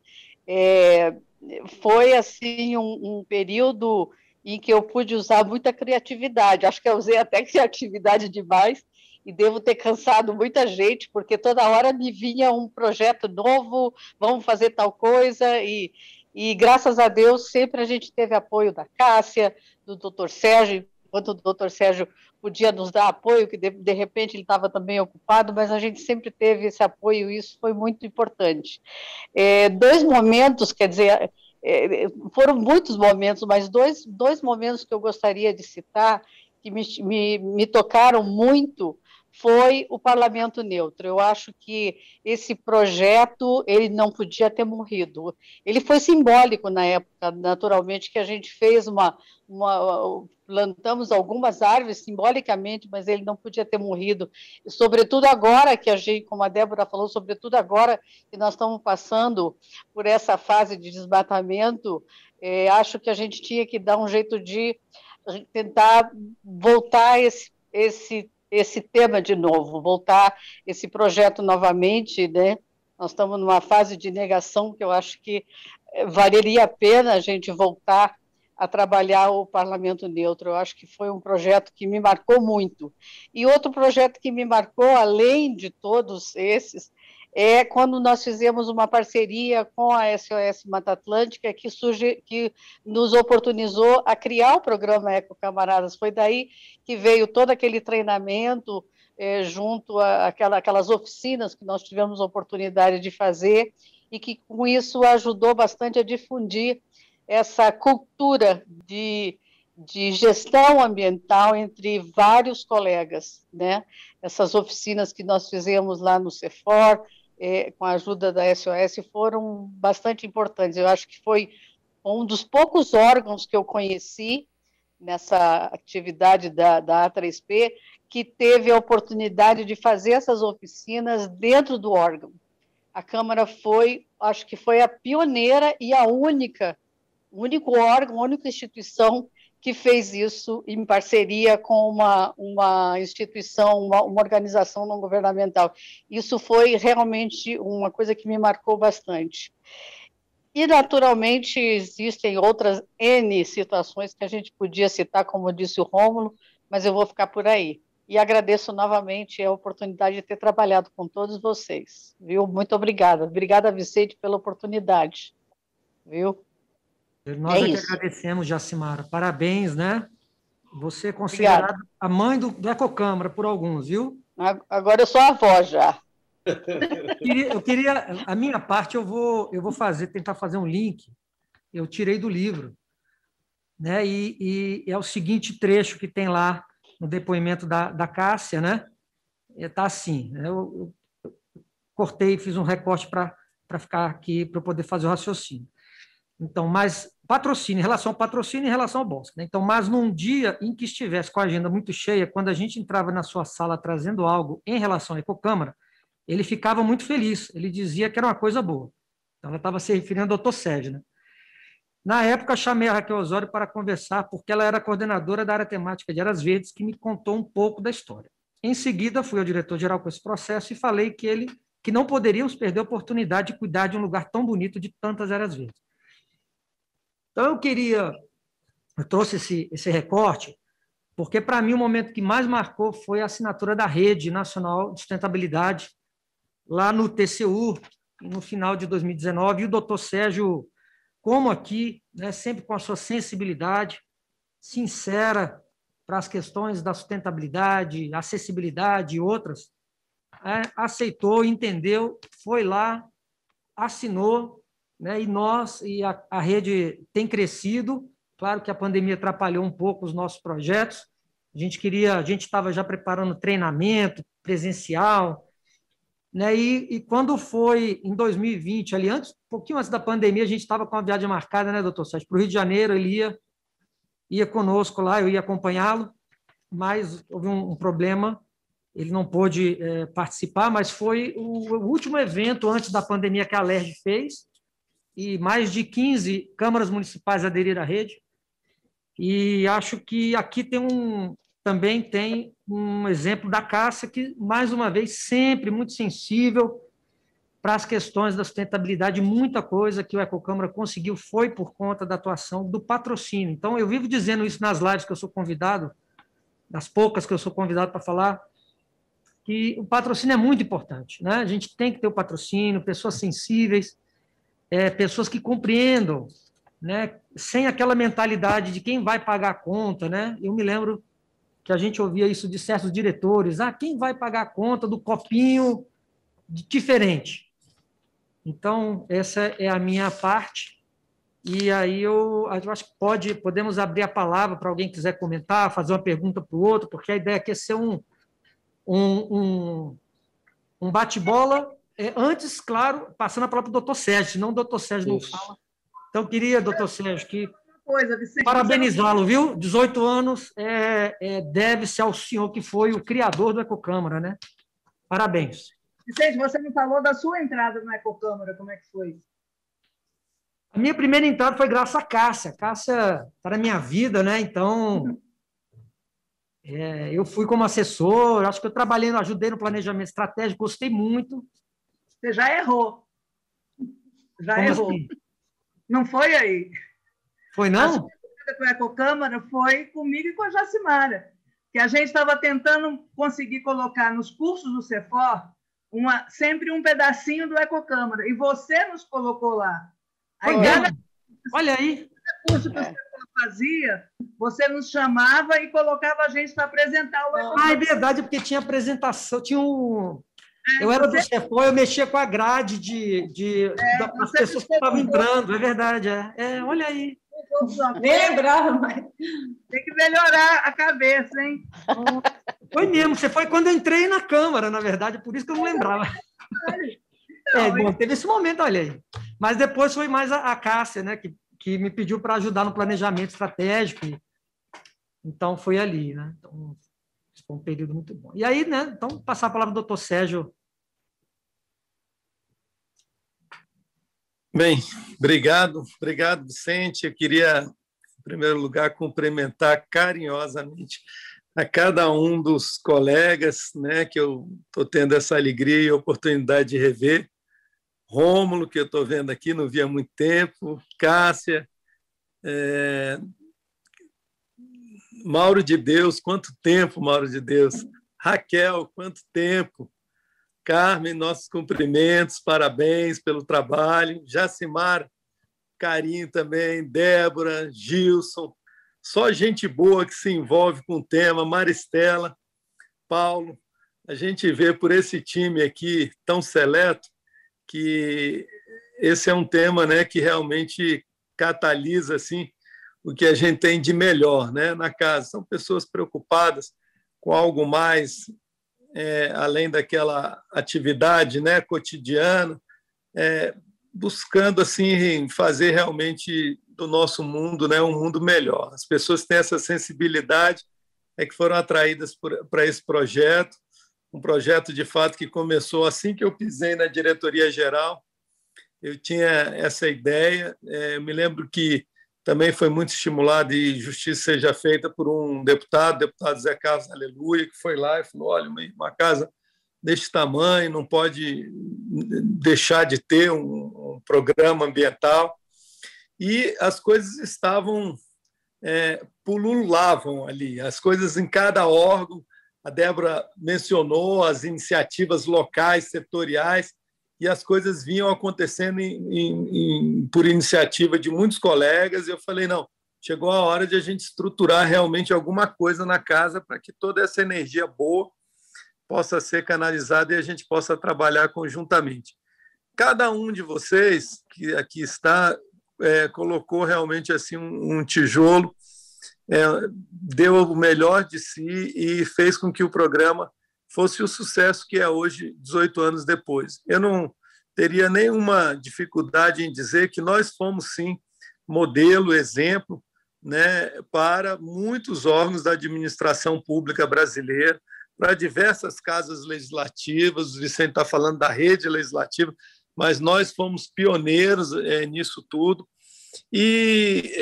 Foi, assim, um período em que eu pude usar muita criatividade. Acho que eu usei até criatividade demais, e devo ter cansado muita gente, porque toda hora me vinha um projeto novo, vamos fazer tal coisa, e graças a Deus, sempre a gente teve apoio da Cássia, do Dr. Sérgio, enquanto o Dr. Sérgio podia nos dar apoio, que de repente ele estava também ocupado, mas a gente sempre teve esse apoio, e isso foi muito importante. 2 momentos, quer dizer, foram muitos momentos, mas dois momentos que eu gostaria de citar, que me tocaram muito, foi o Parlamento Neutro. Eu acho que esse projeto ele não podia ter morrido. Ele foi simbólico na época, naturalmente, que a gente fez plantamos algumas árvores simbolicamente, mas ele não podia ter morrido. E, sobretudo agora que a gente, como a Débora falou, sobretudo agora que nós estamos passando por essa fase de desmatamento, acho que a gente tinha que dar um jeito de tentar voltar esse tema de novo, voltar esse projeto novamente, né? Nós estamos numa fase de negação que eu acho que valeria a pena a gente voltar a trabalhar o Parlamento Neutro. Eu acho que foi um projeto que me marcou muito. E outro projeto que me marcou, além de todos esses, é quando nós fizemos uma parceria com a SOS Mata Atlântica, que nos oportunizou a criar o programa Ecocamaradas. Foi daí que veio todo aquele treinamento, junto àquelas oficinas que nós tivemos a oportunidade de fazer, e que, com isso, ajudou bastante a difundir essa cultura de gestão ambiental entre vários colegas, né? Essas oficinas que nós fizemos lá no CEFOR, com a ajuda da SOS, foram bastante importantes. Eu acho que foi um dos poucos órgãos que eu conheci nessa atividade da A3P que teve a oportunidade de fazer essas oficinas dentro do órgão. A Câmara acho que foi a pioneira e o único órgão, a única instituição que fez isso em parceria com uma instituição, uma organização não governamental. Isso foi realmente uma coisa que me marcou bastante. E, naturalmente, existem outras N situações que a gente podia citar, como disse o Rômulo, mas eu vou ficar por aí. E agradeço novamente a oportunidade de ter trabalhado com todos vocês, viu? Muito obrigada. Obrigada, Vicente, pela oportunidade, viu? Nós que agradecemos, Jacimara. Parabéns, né? Você é considerada a mãe do Ecocâmara por alguns, viu? Agora eu sou a avó já. Eu queria, a minha parte, eu vou tentar fazer um link. Eu tirei do livro, né? E é o seguinte trecho que tem lá no depoimento da Cássia, né? Está assim, eu cortei, fiz um recorte para ficar aqui, para eu poder fazer o raciocínio. Então, mas patrocínio, em relação ao patrocínio e em relação ao bosque, né? Então, mas num dia em que estivesse com a agenda muito cheia, quando a gente entrava na sua sala trazendo algo em relação à Ecocâmara, ele ficava muito feliz, ele dizia que era uma coisa boa. Então, ela estava se referindo ao doutor Sérgio, né? Na época, chamei a Raquel Osório para conversar, porque ela era coordenadora da área temática de Áreas Verdes, que me contou um pouco da história. Em seguida, fui ao diretor-geral com esse processo e falei que não poderíamos perder a oportunidade de cuidar de um lugar tão bonito de tantas áreas verdes. Então, eu trouxe esse recorte, porque, para mim, o momento que mais marcou foi a assinatura da Rede Nacional de Sustentabilidade, lá no TCU, no final de 2019, e o doutor Sérgio, como aqui, né, sempre com a sua sensibilidade sincera para as questões da sustentabilidade, acessibilidade e outras, aceitou, entendeu, foi lá, assinou, né, e a rede tem crescido. Claro que a pandemia atrapalhou um pouco os nossos projetos. A gente estava já preparando treinamento presencial, né? E quando foi em 2020, ali antes, um pouquinho antes da pandemia, a gente estava com uma viagem marcada, né, doutor Sérgio, para o Rio de Janeiro. Ele ia conosco lá, eu ia acompanhá-lo, mas houve um problema, ele não pôde participar, mas foi o último evento antes da pandemia que a Alerj fez, e mais de 15 câmaras municipais aderiram à rede. E acho que aqui também tem um exemplo da Cássia, que, mais uma vez, sempre muito sensível para as questões da sustentabilidade. Muita coisa que o Ecocâmara conseguiu foi por conta da atuação do patrocínio. Então, eu vivo dizendo isso nas lives que eu sou convidado, das poucas que eu sou convidado para falar, que o patrocínio é muito importante, né? A gente tem que ter o patrocínio, pessoas sensíveis, pessoas que compreendam, né? Sem aquela mentalidade de quem vai pagar a conta, né? Eu me lembro que a gente ouvia isso de certos diretores: quem vai pagar a conta do copinho diferente? Então, essa é a minha parte, e aí eu acho que podemos abrir a palavra para alguém que quiser comentar, fazer uma pergunta para o outro, porque a ideia aqui é ser um bate-bola, antes, claro, passando a palavra para o doutor Sérgio, senão o doutor Sérgio não fala. Então, queria, doutor Sérgio, parabenizá-lo, viu? 18 anos deve-se ao senhor que foi o criador do Ecocâmara, né? Parabéns. Vicente, você me falou da sua entrada no Ecocâmara, como é que foi? A minha primeira entrada foi graças a Cássia. Cássia está na minha vida, né? Então, eu fui como assessor, acho que eu trabalhei, ajudei no planejamento estratégico, gostei muito. Você já errou. Já Como errou. assim? Não foi aí. Foi, não? A sua entrada com a Ecocâmara foi comigo e com a Jacimara, que a gente estava tentando conseguir colocar nos cursos do CEFOR sempre um pedacinho do Ecocâmara, e você nos colocou lá. Aí, olha aí. Curso que o CEFOR fazia, você nos chamava e colocava a gente para apresentar o Ecocâmara. É verdade, porque tinha apresentação, tinha um... Eu era do CEFOR, eu mexia com a grade das pessoas que estavam entrando, é verdade. Olha aí. Nem lembrava mais. Tem que melhorar a cabeça, hein? Foi mesmo, você foi quando eu entrei na Câmara, na verdade, por isso que eu não lembrava. Bom, teve esse momento, olha aí. Mas depois foi mais a Cássia, né, que me pediu para ajudar no planejamento estratégico. Então, foi ali, né? Então, foi um período muito bom. E aí, né, então, passar a palavra ao doutor Sérgio. Bem, obrigado, Vicente. Eu queria, em primeiro lugar, cumprimentar carinhosamente a cada um dos colegas, né, que eu estou tendo essa alegria e oportunidade de rever. Rômulo, que eu estou vendo aqui, não via há muito tempo, Cássia, Mauro de Deus, quanto tempo, Mauro de Deus, Raquel, quanto tempo, Carmen, nossos cumprimentos, parabéns pelo trabalho, Jacimar, carinho também, Débora, Gilson, só gente boa que se envolve com o tema, Maristela, Paulo, a gente vê por esse time aqui tão seleto que esse é um tema, né, que realmente catalisa assim, o que a gente tem de melhor, né, na casa. São pessoas preocupadas com algo mais, além daquela atividade, né, cotidiana, buscando assim fazer realmente do nosso mundo, né, um mundo melhor. As pessoas têm essa sensibilidade, que foram atraídas para esse projeto, um projeto de fato que começou assim que eu pisei na diretoria geral. Eu tinha essa ideia. Eu me lembro que também foi muito estimulado e justiça seja feita por um deputado Zé Carlos Aleluia, que foi lá e falou: olha, uma casa desse tamanho não pode deixar de ter um programa ambiental. E as coisas estavam pululavam ali, as coisas em cada órgão. A Débora mencionou as iniciativas locais, setoriais, e as coisas vinham acontecendo por iniciativa de muitos colegas, e eu falei, não, chegou a hora de a gente estruturar realmente alguma coisa na casa para que toda essa energia boa possa ser canalizada e a gente possa trabalhar conjuntamente. Cada um de vocês que aqui está colocou realmente assim um tijolo, deu o melhor de si e fez com que o programa fosse o sucesso que é hoje, 18 anos depois. Eu não teria nenhuma dificuldade em dizer que nós fomos, sim, modelo, exemplo, né, para muitos órgãos da administração pública brasileira, para diversas casas legislativas. O Vicente está falando da rede legislativa, mas nós fomos pioneiros nisso tudo. E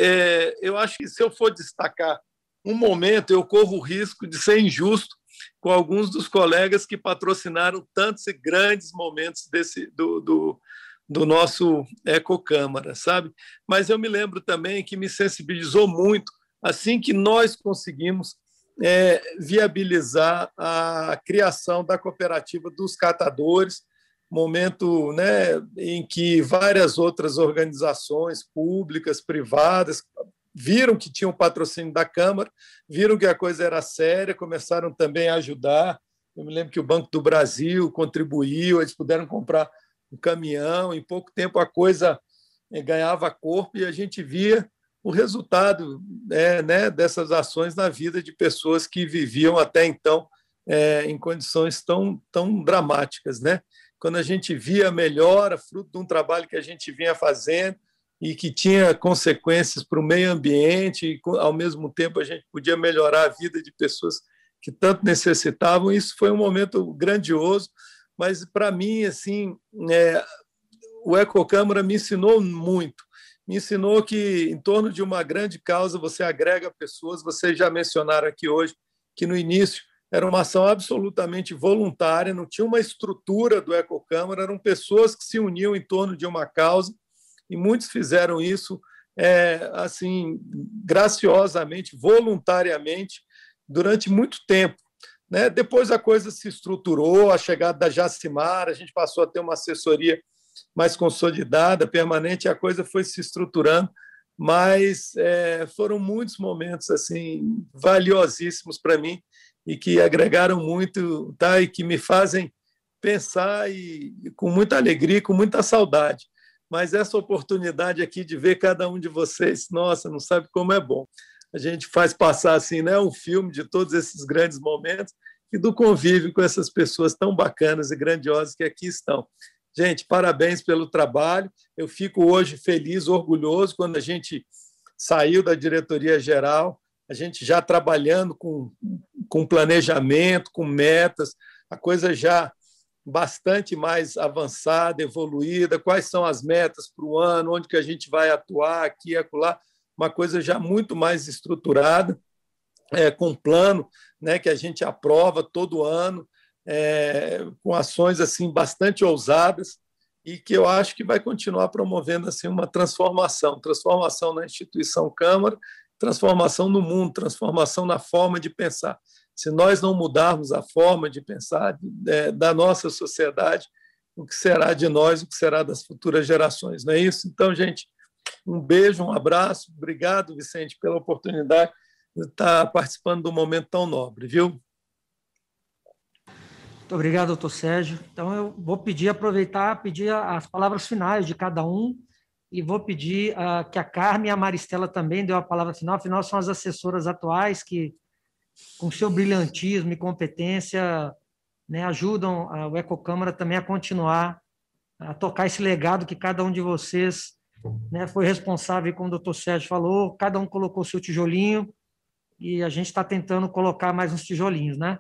eu acho que, se eu for destacar um momento, eu corro o risco de ser injusto com alguns dos colegas que patrocinaram tantos e grandes momentos do nosso Ecocâmara, sabe? Mas eu me lembro também que me sensibilizou muito assim que nós conseguimos viabilizar a criação da cooperativa dos catadores, momento, né, em que várias outras organizações públicas, privadas, viram que tinha um patrocínio da Câmara, viram que a coisa era séria, começaram também a ajudar. Eu me lembro que o Banco do Brasil contribuiu, eles puderam comprar um caminhão, em pouco tempo a coisa ganhava corpo e a gente via o resultado, né, dessas ações na vida de pessoas que viviam até então em condições tão dramáticas, né? Quando a gente via a melhora, fruto de um trabalho que a gente vinha fazendo e que tinha consequências para o meio ambiente, e, ao mesmo tempo, a gente podia melhorar a vida de pessoas que tanto necessitavam. Isso foi um momento grandioso, mas, para mim, assim, o Ecocâmara me ensinou muito. Me ensinou que, em torno de uma grande causa, você agrega pessoas. Vocês já mencionaram aqui hoje que, no início, era uma ação absolutamente voluntária, não tinha uma estrutura do Ecocâmara, eram pessoas que se uniam em torno de uma causa, e muitos fizeram isso assim, graciosamente, voluntariamente, durante muito tempo, né? Depois a coisa se estruturou, a chegada da Jacimara, a gente passou a ter uma assessoria mais consolidada, permanente, a coisa foi se estruturando, mas foram muitos momentos assim valiosíssimos para mim e que agregaram muito, tá? E que me fazem pensar e com muita alegria, com muita saudade. Mas essa oportunidade aqui de ver cada um de vocês, nossa, não sabe como é bom. A gente faz passar assim, né, um filme de todos esses grandes momentos e do convívio com essas pessoas tão bacanas e grandiosas que aqui estão. Gente, parabéns pelo trabalho. Eu fico hoje feliz, orgulhoso, quando a gente saiu da diretoria-geral, a gente já trabalhando com planejamento, com metas, a coisa já bastante mais avançada, evoluída, quais são as metas para o ano, onde que a gente vai atuar aqui e acolá, uma coisa já muito mais estruturada, com plano, né, que a gente aprova todo ano, com ações assim bastante ousadas e que eu acho que vai continuar promovendo assim uma transformação na instituição Câmara, transformação no mundo, transformação na forma de pensar. Se nós não mudarmos a forma de pensar da nossa sociedade, o que será de nós, o que será das futuras gerações, não é isso? Então, gente, um beijo, um abraço, obrigado, Vicente, pela oportunidade de estar participando de um momento tão nobre, viu? Muito obrigado, doutor Sérgio. Então, eu vou pedir as palavras finais de cada um e vou pedir que a Carmen e a Maristela também dêem a palavra final, afinal, são as assessoras atuais que, com seu brilhantismo e competência, né, ajudam o Ecocâmara também a continuar a tocar esse legado que cada um de vocês, né, foi responsável, como o doutor Sérgio falou, cada um colocou seu tijolinho e a gente está tentando colocar mais uns tijolinhos, né?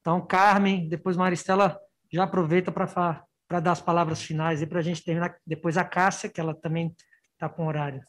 Então, Carmen, depois Maristela, já aproveita para dar as palavras finais e para a gente terminar. Depois a Cássia, que ela também está com horário.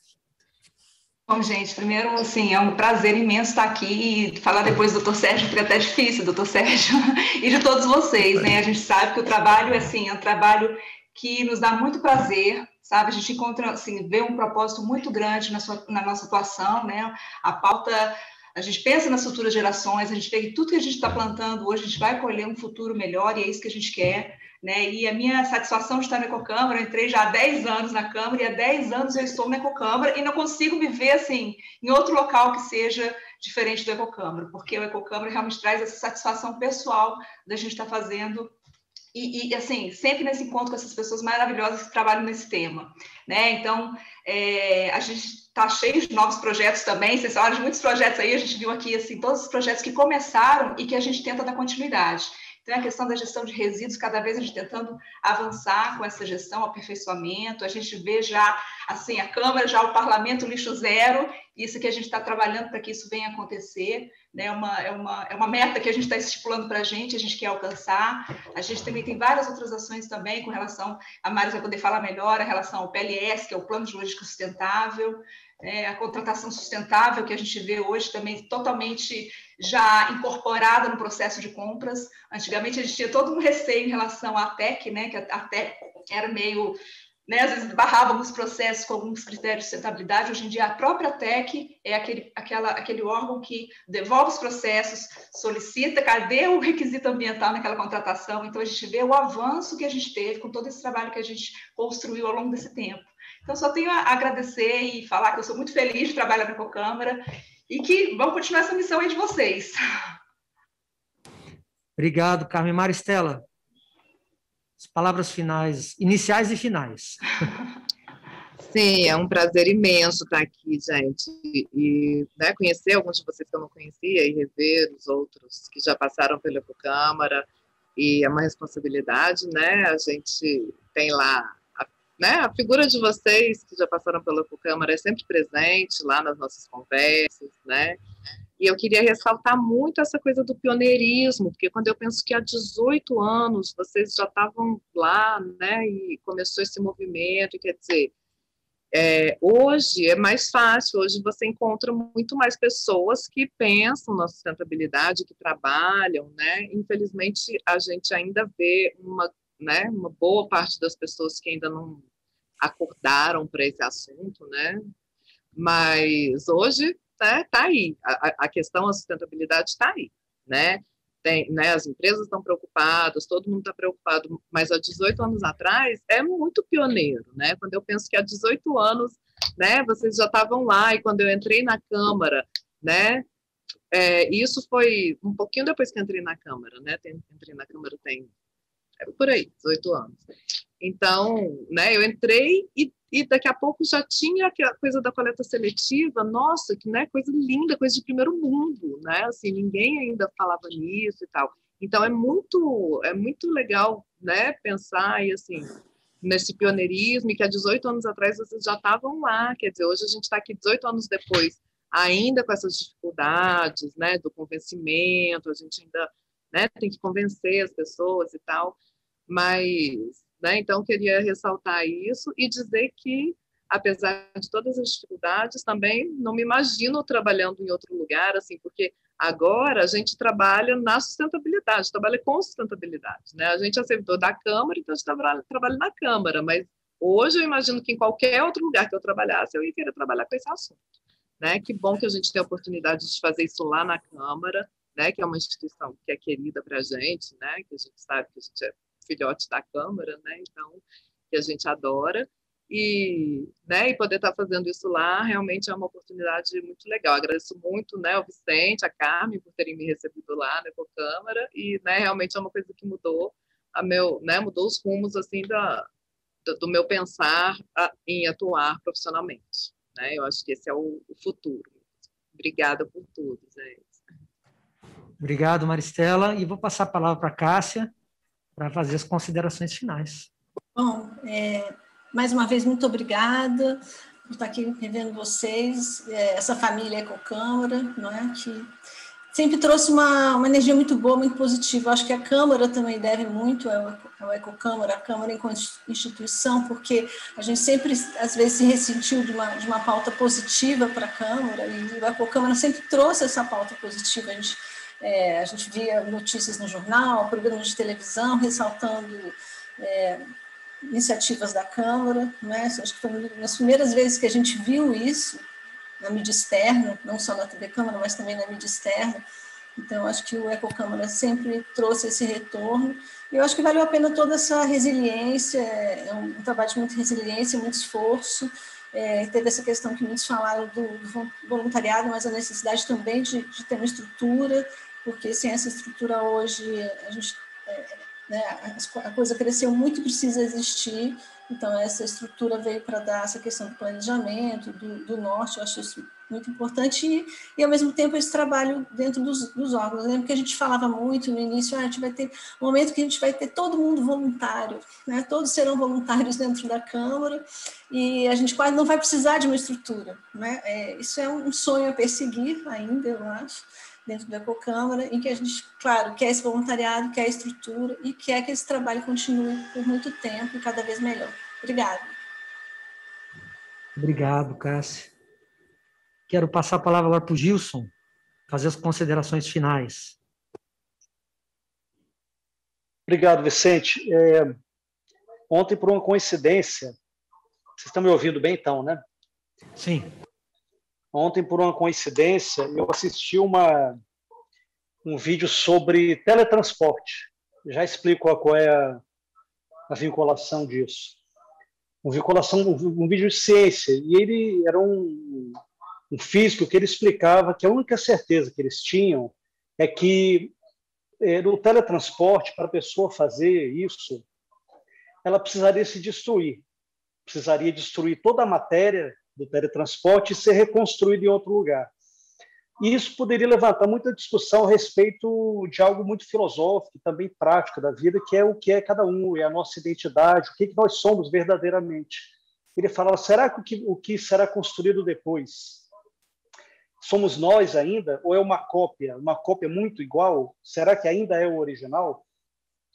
Bom, gente, primeiro, assim, é um prazer imenso estar aqui e falar depois do doutor Sérgio, porque é até difícil, doutor Sérgio, e de todos vocês, né? A gente sabe que o trabalho é um trabalho que nos dá muito prazer, sabe? A gente encontra, assim, vê um propósito muito grande na nossa atuação, né? A pauta, a gente pensa nas futuras gerações, a gente vê que tudo que a gente está plantando hoje, a gente vai colher um futuro melhor e é isso que a gente quer, né? E a minha satisfação de estar na Ecocâmara, eu entrei já há 10 anos na Câmara e há 10 anos eu estou na Ecocâmara e não consigo me ver, assim, em outro local que seja diferente do Ecocâmara, porque o Ecocâmara realmente traz essa satisfação pessoal da gente estar fazendo e, assim, sempre nesse encontro com essas pessoas maravilhosas que trabalham nesse tema, né? Então, a gente está cheio de novos projetos também, vocês falaram de muitos projetos aí, a gente viu aqui, assim, todos os projetos que começaram e que a gente tenta dar continuidade. Então, a questão da gestão de resíduos, cada vez a gente tentando avançar com essa gestão, aperfeiçoamento, a gente vê já, assim, a Câmara, já o Parlamento lixo zero, isso que a gente está trabalhando para que isso venha acontecer, né? É uma meta que a gente está estipulando para a gente quer alcançar. A gente também tem várias outras ações também com relação, a Mari vai poder falar melhor, a relação ao PLS, que é o Plano de Logística Sustentável, a contratação sustentável, que a gente vê hoje também totalmente já incorporada no processo de compras. Antigamente a gente tinha todo um receio em relação à TEC, né, que a TEC era meio, né, às vezes barrava alguns processos com alguns critérios de sustentabilidade. Hoje em dia a própria TEC é aquele órgão que devolve os processos, solicita, cadê o requisito ambiental naquela contratação. Então a gente vê o avanço que a gente teve com todo esse trabalho que a gente construiu ao longo desse tempo. Então, só tenho a agradecer e falar que eu sou muito feliz de trabalhar na Ecocâmara e que vamos continuar essa missão aí de vocês. Obrigado, Carmen. Maristela, as palavras finais, iniciais e finais. Sim, é um prazer imenso estar aqui, gente, e né, conhecer alguns de vocês que eu não conhecia e rever os outros que já passaram pela Ecocâmara, e é uma responsabilidade, né? A gente tem lá, né, a figura de vocês que já passaram pela Ecocâmara é sempre presente lá nas nossas conversas, né? E eu queria ressaltar muito essa coisa do pioneirismo, porque quando eu penso que há 18 anos vocês já estavam lá, né, e começou esse movimento, quer dizer, hoje é mais fácil, hoje você encontra muito mais pessoas que pensam na sustentabilidade, que trabalham, né? Infelizmente, a gente ainda vê uma boa parte das pessoas que ainda não acordaram para esse assunto, né? Mas hoje, né, tá aí, a questão da sustentabilidade está aí, né? Né, as empresas estão preocupadas, todo mundo está preocupado, mas há 18 anos atrás é muito pioneiro, né? Quando eu penso que há 18 anos, né, vocês já estavam lá, e quando eu entrei na Câmara, né, isso foi um pouquinho depois que entrei na Câmara, né? Entrei na Câmara tem por aí, 18 anos. Então, né, eu entrei e daqui a pouco já tinha aquela coisa da coleta seletiva, nossa, que né, coisa linda, coisa de primeiro mundo, né? Assim, ninguém ainda falava nisso e tal. Então é muito legal, né, pensar e assim nesse pioneirismo, e que há 18 anos atrás vocês já estavam lá, quer dizer, hoje a gente está aqui 18 anos depois, ainda com essas dificuldades, né, do convencimento, a gente ainda, né, tem que convencer as pessoas e tal, mas, né, então queria ressaltar isso e dizer que, apesar de todas as dificuldades, também não me imagino trabalhando em outro lugar, assim, porque agora a gente trabalha na sustentabilidade, trabalha com sustentabilidade, né? A gente é servidor da Câmara, então a gente trabalha na Câmara, mas hoje eu imagino que em qualquer outro lugar que eu trabalhasse, eu ia querer trabalhar com esse assunto, né? Que bom que a gente tem a oportunidade de fazer isso lá na Câmara, né? Que é uma instituição que é querida para a gente, né? Que a gente sabe que a gente é filhote da Câmara, né? Então, que a gente adora. E, né, e poder estar fazendo isso lá realmente é uma oportunidade muito legal. Agradeço muito, né, ao Vicente, a Carmen por terem me recebido lá na Ecocâmara, e, né, realmente é uma coisa que mudou mudou os rumos assim do meu pensar em atuar profissionalmente, né? Eu acho que esse é o futuro. Obrigada por tudo, gente. Obrigado, Maristela, e vou passar a palavra para a Cássia para fazer as considerações finais. Bom, mais uma vez, muito obrigada por estar aqui revendo vocês, essa família Ecocâmara, não é? Que sempre trouxe uma energia muito boa, muito positiva. Acho que a Câmara também deve muito ao Ecocâmara, a Câmara enquanto instituição, porque a gente sempre, às vezes, se ressentiu de uma pauta positiva para a Câmara, e a Ecocâmara sempre trouxe essa pauta positiva. A gente via notícias no jornal, programas de televisão, ressaltando iniciativas da Câmara, né? Acho que foi uma das primeiras vezes que a gente viu isso na mídia externa, não só na TV Câmara, mas também na mídia externa. Então, acho que o Ecocâmara sempre trouxe esse retorno, e eu acho que valeu a pena toda essa resiliência, é um trabalho de muita resiliência, muito esforço. Teve essa questão que muitos falaram do voluntariado, mas a necessidade também de ter uma estrutura, porque sem essa estrutura hoje a gente... a coisa cresceu muito e precisa existir, então essa estrutura veio para dar essa questão do planejamento, do norte, eu acho isso muito importante, e ao mesmo tempo esse trabalho dentro dos órgãos. Eu lembro que a gente falava muito no início, a gente vai ter um momento que a gente vai ter todo mundo voluntário, né? Todos serão voluntários dentro da Câmara, e a gente quase não vai precisar de uma estrutura, né? Isso é um sonho a perseguir ainda, eu acho, dentro da Ecocâmara, em que a gente, claro, quer esse voluntariado, quer a estrutura e quer que esse trabalho continue por muito tempo e cada vez melhor. Obrigada. Obrigado, Cássia. Quero passar a palavra agora para o Gilson, fazer as considerações finais. Obrigado, Vicente. Ontem, por uma coincidência, vocês estão me ouvindo bem, então, né? Sim. Ontem, por uma coincidência, eu assisti um vídeo sobre teletransporte. Já explico qual é a vinculação disso. Um vídeo de ciência. E ele era um físico que ele explicava que a única certeza que eles tinham é que no teletransporte, para a pessoa fazer isso, ela precisaria se destruir. precisaria destruir toda a matéria do teletransporte e ser reconstruído em outro lugar. E isso poderia levantar muita discussão a respeito de algo muito filosófico e também prático da vida, que é o que é cada um, é a nossa identidade, o que nós somos verdadeiramente. Ele fala, será que o que será construído depois? Somos nós ainda? Ou é uma cópia muito igual? Será que ainda é o original?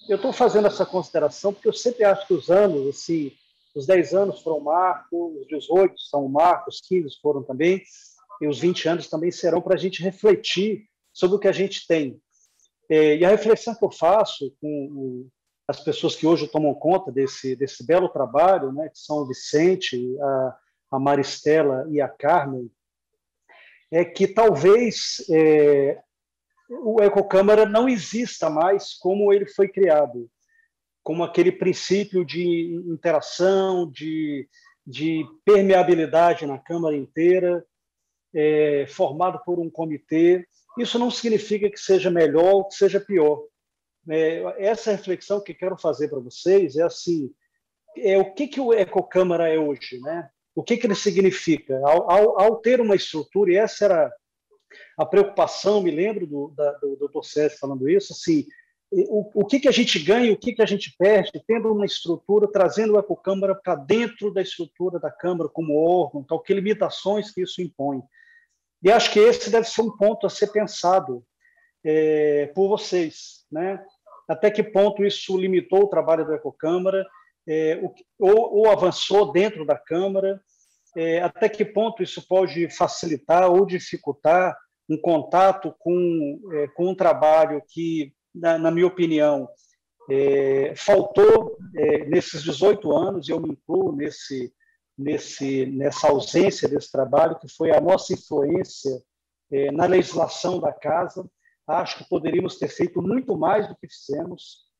Eu estou fazendo essa consideração porque eu sempre acho que os anos, assim, os 10 anos foram um marco, os 18 são um marco, os 15 foram também, e os 20 anos também serão para a gente refletir sobre o que a gente tem. E a reflexão que eu faço com as pessoas que hoje tomam conta desse belo trabalho, né, que são o Vicente, a Maristela e a Carmen, é que talvez o Ecocâmara não exista mais como ele foi criado, como aquele princípio de interação, de permeabilidade na Câmara inteira, formado por um comitê. Isso não significa que seja melhor ou que seja pior. Essa reflexão que quero fazer para vocês é assim, o que o Ecocâmara é hoje, né? O que ele significa? Ao ter uma estrutura, e essa era a preocupação, me lembro do Dr. Sérgio falando isso, assim, o que a gente ganha, o que a gente perde, tendo uma estrutura, trazendo o Ecocâmara para dentro da estrutura da Câmara como órgão, então, que limitações que isso impõe. E acho que esse deve ser um ponto a ser pensado por vocês, né? Até que ponto isso limitou o trabalho do Ecocâmara, ou avançou dentro da Câmara, até que ponto isso pode facilitar ou dificultar um contato com um trabalho que, na minha opinião, faltou nesses 18 anos, e eu me incluo nessa ausência desse trabalho, que foi a nossa influência na legislação da Casa. Acho que poderíamos ter feito muito mais do que fizemos,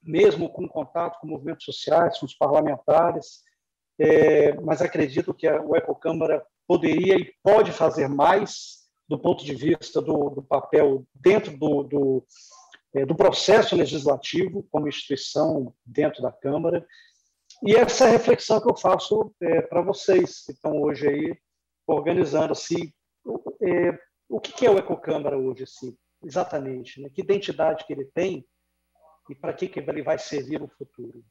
mesmo com contato com movimentos sociais, com os parlamentares, mas acredito que o Ecocâmara poderia e pode fazer mais do ponto de vista do papel dentro do processo legislativo, como instituição dentro da Câmara. E essa é a reflexão que eu faço para vocês que estão hoje aí organizando assim, o que é o Ecocâmara hoje, assim, exatamente, né? Que identidade que ele tem e para que ele vai servir no futuro.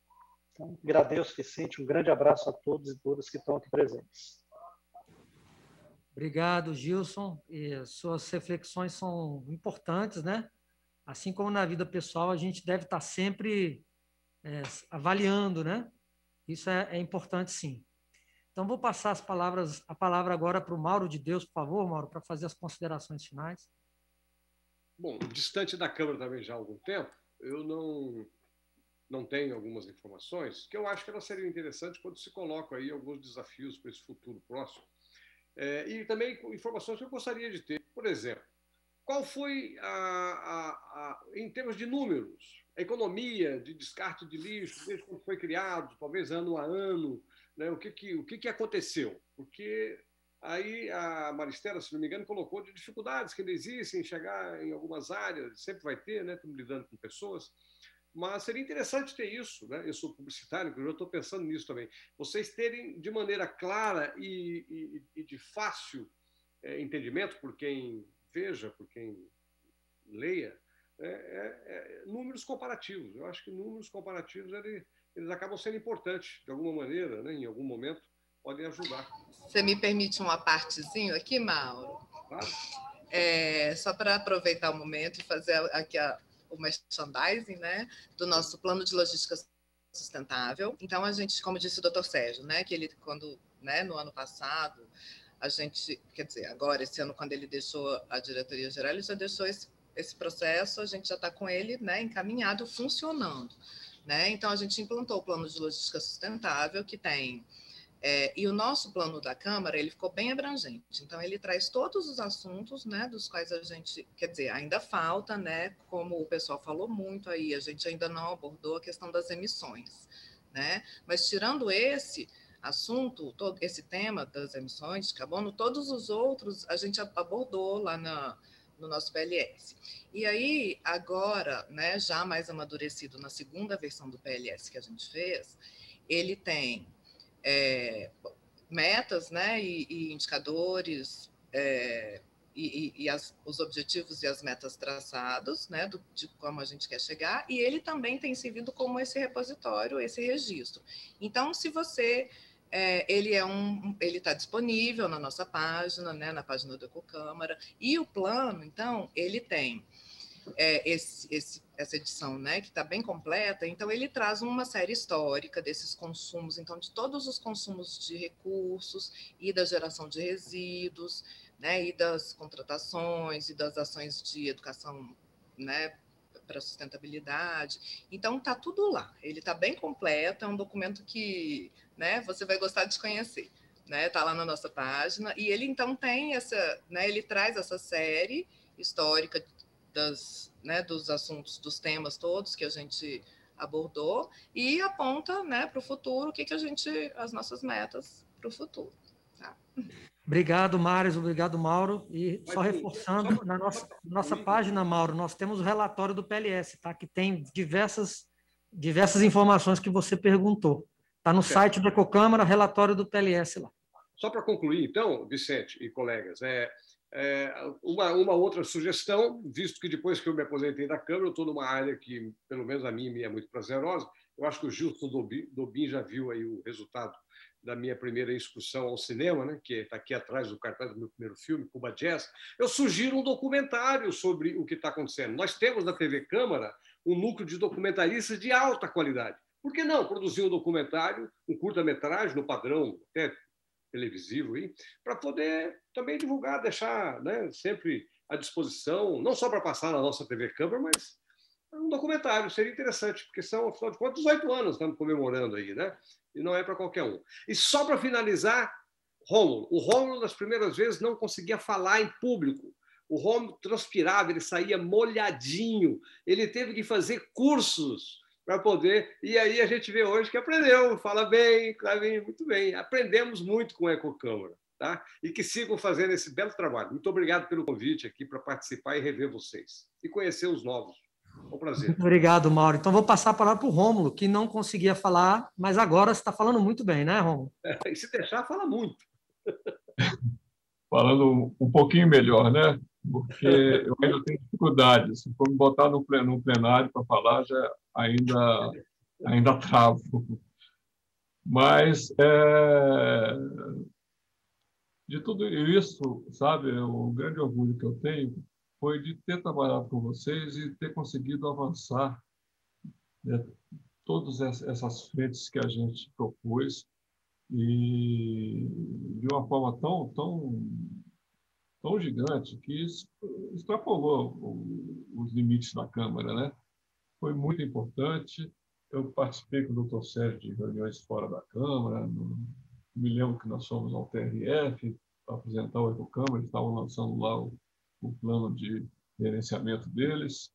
Então, agradeço, Vicente, um grande abraço a todos e todas que estão aqui presentes. Obrigado, Gilson. E suas reflexões são importantes, né? Assim como na vida pessoal, a gente deve estar sempre avaliando, né? Isso é importante, sim. Então, vou passar a palavra agora para o Mauro de Deus, por favor, Mauro, para fazer as considerações finais. Bom, distante da Câmara também já há algum tempo, eu não tenho algumas informações que eu acho que elas seriam interessantes quando se colocam aí alguns desafios para esse futuro próximo. E também informações que eu gostaria de ter. Por exemplo, qual foi, em termos de números, a economia de descarte de lixo, desde quando foi criado, talvez ano a ano, né? O que aconteceu? Porque aí a Maristela, se não me engano, colocou de dificuldades que ainda existem em chegar em algumas áreas, sempre vai ter, né? Estamos lidando com pessoas, mas seria interessante ter isso, né? Eu sou publicitário, eu já estou pensando nisso também. Vocês terem de maneira clara e de fácil entendimento por quem veja, por quem leia, números comparativos. Eu acho que números comparativos eles acabam sendo importantes, de alguma maneira, né? Em algum momento, podem ajudar. Você me permite uma partezinho aqui, Mauro? Claro. Só para aproveitar o momento e fazer aqui o merchandising, né, do nosso plano de logística sustentável. Então, a gente, como disse o Dr. Sérgio, né, que ele, quando, né, no ano passado, a gente, quer dizer, agora, esse ano, quando ele deixou a diretoria geral, ele já deixou esse processo, a gente já está com ele, né, encaminhado, funcionando. Né? Então, a gente implantou o plano de logística sustentável, que tem... e o nosso plano da Câmara, ele ficou bem abrangente. Então, ele traz todos os assuntos, né, dos quais a gente... Quer dizer, ainda falta, né, como o pessoal falou muito aí, a gente ainda não abordou a questão das emissões. Né? Mas, tirando esse assunto, todo esse tema das emissões de carbono, todos os outros a gente abordou lá no nosso PLS. E aí, agora, né, já mais amadurecido na segunda versão do PLS que a gente fez, ele tem metas, né, e indicadores, os objetivos e as metas traçados, né, de como a gente quer chegar, e ele também tem servido como esse repositório, esse registro. Então, se você... ele está disponível na nossa página, né, na página do Ecocâmara, e o plano, então, ele tem essa edição, né, que está bem completa. Então, ele traz uma série histórica desses consumos, então, de todos os consumos de recursos e da geração de resíduos, né, e das contratações e das ações de educação, né, para sustentabilidade. Então, está tudo lá. Ele está bem completo, é um documento que, né, você vai gostar de conhecer. Está lá na nossa página. E ele, então, tem ele traz essa série histórica dos assuntos, dos temas todos que a gente abordou, e aponta, né, para o futuro as nossas metas para o futuro. Tá? Obrigado, Mário, obrigado, Mauro. E só reforçando, na nossa página, Mauro, nós temos o relatório do PLS, tá? Que tem diversas informações que você perguntou. Está no site do Ecocâmara, relatório do PLS lá. Só para concluir, então, Vicente e colegas, uma outra sugestão, visto que depois que eu me aposentei da Câmara, eu estou numa área que, pelo menos a mim, me é muito prazerosa. Eu acho que o Gilson Dobin já viu aí o resultado da minha primeira excursão ao cinema, né, que está aqui atrás do cartaz do meu primeiro filme, Cuba Jazz. Eu sugiro um documentário sobre o que está acontecendo. Nós temos na TV Câmara um núcleo de documentaristas de alta qualidade. Por que não produzir um documentário, um curta-metragem no padrão até televisivo, para poder também divulgar, deixar, né, sempre à disposição, não só para passar na nossa TV Câmara, mas um documentário, seria interessante, porque são, afinal de contas, 18 anos estamos comemorando aí, né? E não é para qualquer um. E só para finalizar, Rômulo. O Rômulo, nas primeiras vezes, não conseguia falar em público. O Rômulo transpirava, ele saía molhadinho, ele teve que fazer cursos para poder... E aí a gente vê hoje que aprendeu, fala bem, claro, muito bem. Aprendemos muito com a Ecocâmara, tá? E que sigam fazendo esse belo trabalho. Muito obrigado pelo convite aqui para participar e rever vocês. E conhecer os novos. Um prazer. Muito obrigado, Mauro. Então, vou passar a palavra para o Rômulo, que não conseguia falar, mas agora você está falando muito bem, né, Rômulo? E se deixar, fala muito. Falando um pouquinho melhor, né? Porque eu ainda tenho dificuldades. Se for me botar no plenário para falar, já ainda travo. Mas, de tudo isso, sabe, o grande orgulho que eu tenho foi de ter trabalhado com vocês e ter conseguido avançar, né, todas essas frentes que a gente propôs, e de uma forma tão gigante que extrapolou os limites da Câmara, né? Foi muito importante. Eu participei com o Dr. Sérgio de reuniões fora da Câmara. Me lembro que nós fomos ao TRF para apresentar o Ecocâmara, eles estavam lançando lá o plano de gerenciamento deles,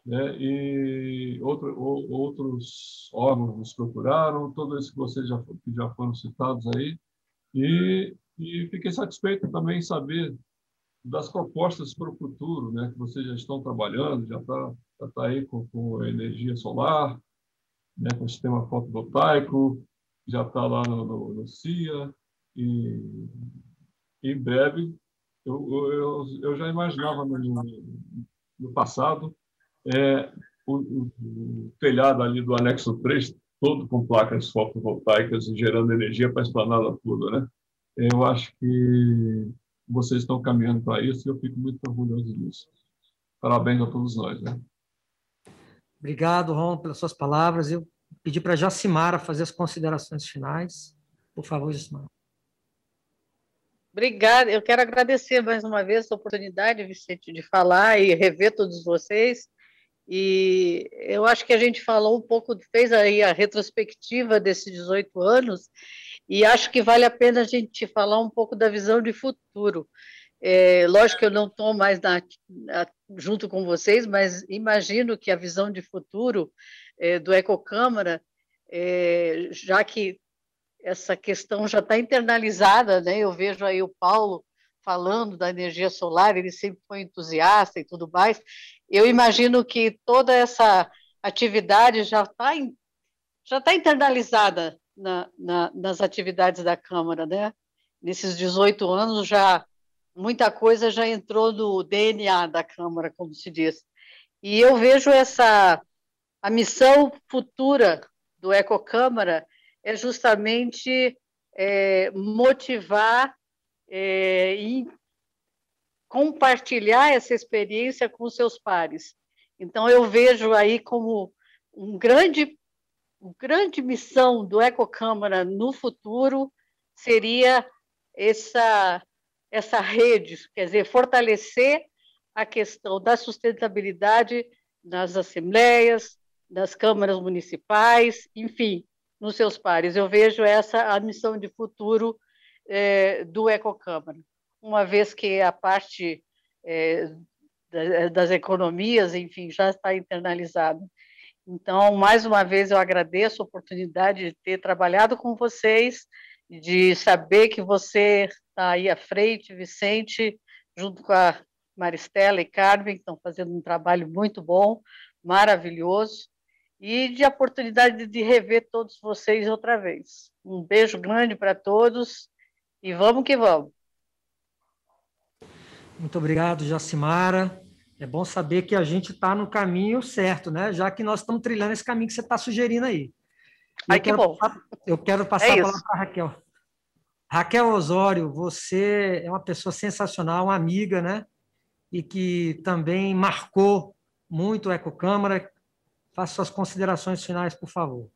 né? E outros órgãos nos procuraram, todos esses que vocês já foram citados aí, e fiquei satisfeito também em saber das propostas para o futuro, né? Que vocês já estão trabalhando, já tá aí com energia solar, né? Com o sistema fotovoltaico, já está lá no CIA, e em breve eu já imaginava no passado o telhado ali do anexo 3 todo com placas fotovoltaicas e gerando energia para a esplanada toda, né? Eu acho que vocês estão caminhando para isso e eu fico muito orgulhoso disso. Parabéns a todos nós, né? Obrigado, Ron, pelas suas palavras. Eu pedi para a Jacimara fazer as considerações finais. Por favor, Jacimara. Obrigada. Eu quero agradecer mais uma vez a oportunidade, Vicente, de falar e rever todos vocês. E eu acho que a gente falou um pouco, fez aí a retrospectiva desses 18 anos, e acho que vale a pena a gente falar um pouco da visão de futuro. Lógico que eu não estou mais junto com vocês, mas imagino que a visão de futuro do Ecocâmara, já que essa questão já está internalizada, né? Eu vejo aí o Paulo falando da energia solar, ele sempre foi entusiasta e tudo mais. Eu imagino que toda essa atividade já está internalizada nas atividades da Câmara, né? Nesses 18 anos, muita coisa já entrou no DNA da Câmara, como se diz. E eu vejo a missão futura do Ecocâmara é justamente motivar e compartilhar essa experiência com seus pares. Então, eu vejo aí como uma grande missão do Ecocâmara no futuro seria essa rede, quer dizer, fortalecer a questão da sustentabilidade nas assembleias, nas câmaras municipais, enfim, nos seus pares. Eu vejo essa a missão de futuro do Ecocâmara, uma vez que a parte das economias, enfim, já está internalizada. Então, mais uma vez, eu agradeço a oportunidade de ter trabalhado com vocês, de saber que você está aí à frente, Vicente, junto com a Maristela e Carmen, que estão fazendo um trabalho muito bom, maravilhoso, e de oportunidade de rever todos vocês outra vez. Um beijo grande para todos e vamos que vamos. Muito obrigado, Jacimara. É bom saber que a gente está no caminho certo, né? Já que nós estamos trilhando esse caminho que você está sugerindo aí. Ai, que bom. Eu quero passar a palavra para a Raquel. Raquel Osório, você é uma pessoa sensacional, uma amiga, né? E que também marcou muito a Ecocâmara. Faça suas considerações finais, por favor.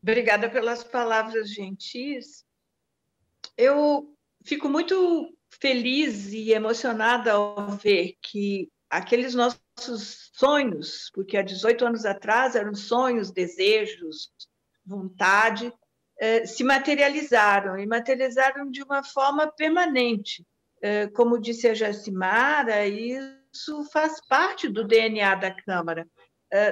Obrigada pelas palavras gentis. Eu fico muito feliz e emocionada ao ver que aqueles nossos sonhos, porque há 18 anos atrás eram sonhos, desejos, vontade, se materializaram, e materializaram de uma forma permanente. Como disse a Jacimara, isso faz parte do DNA da Câmara.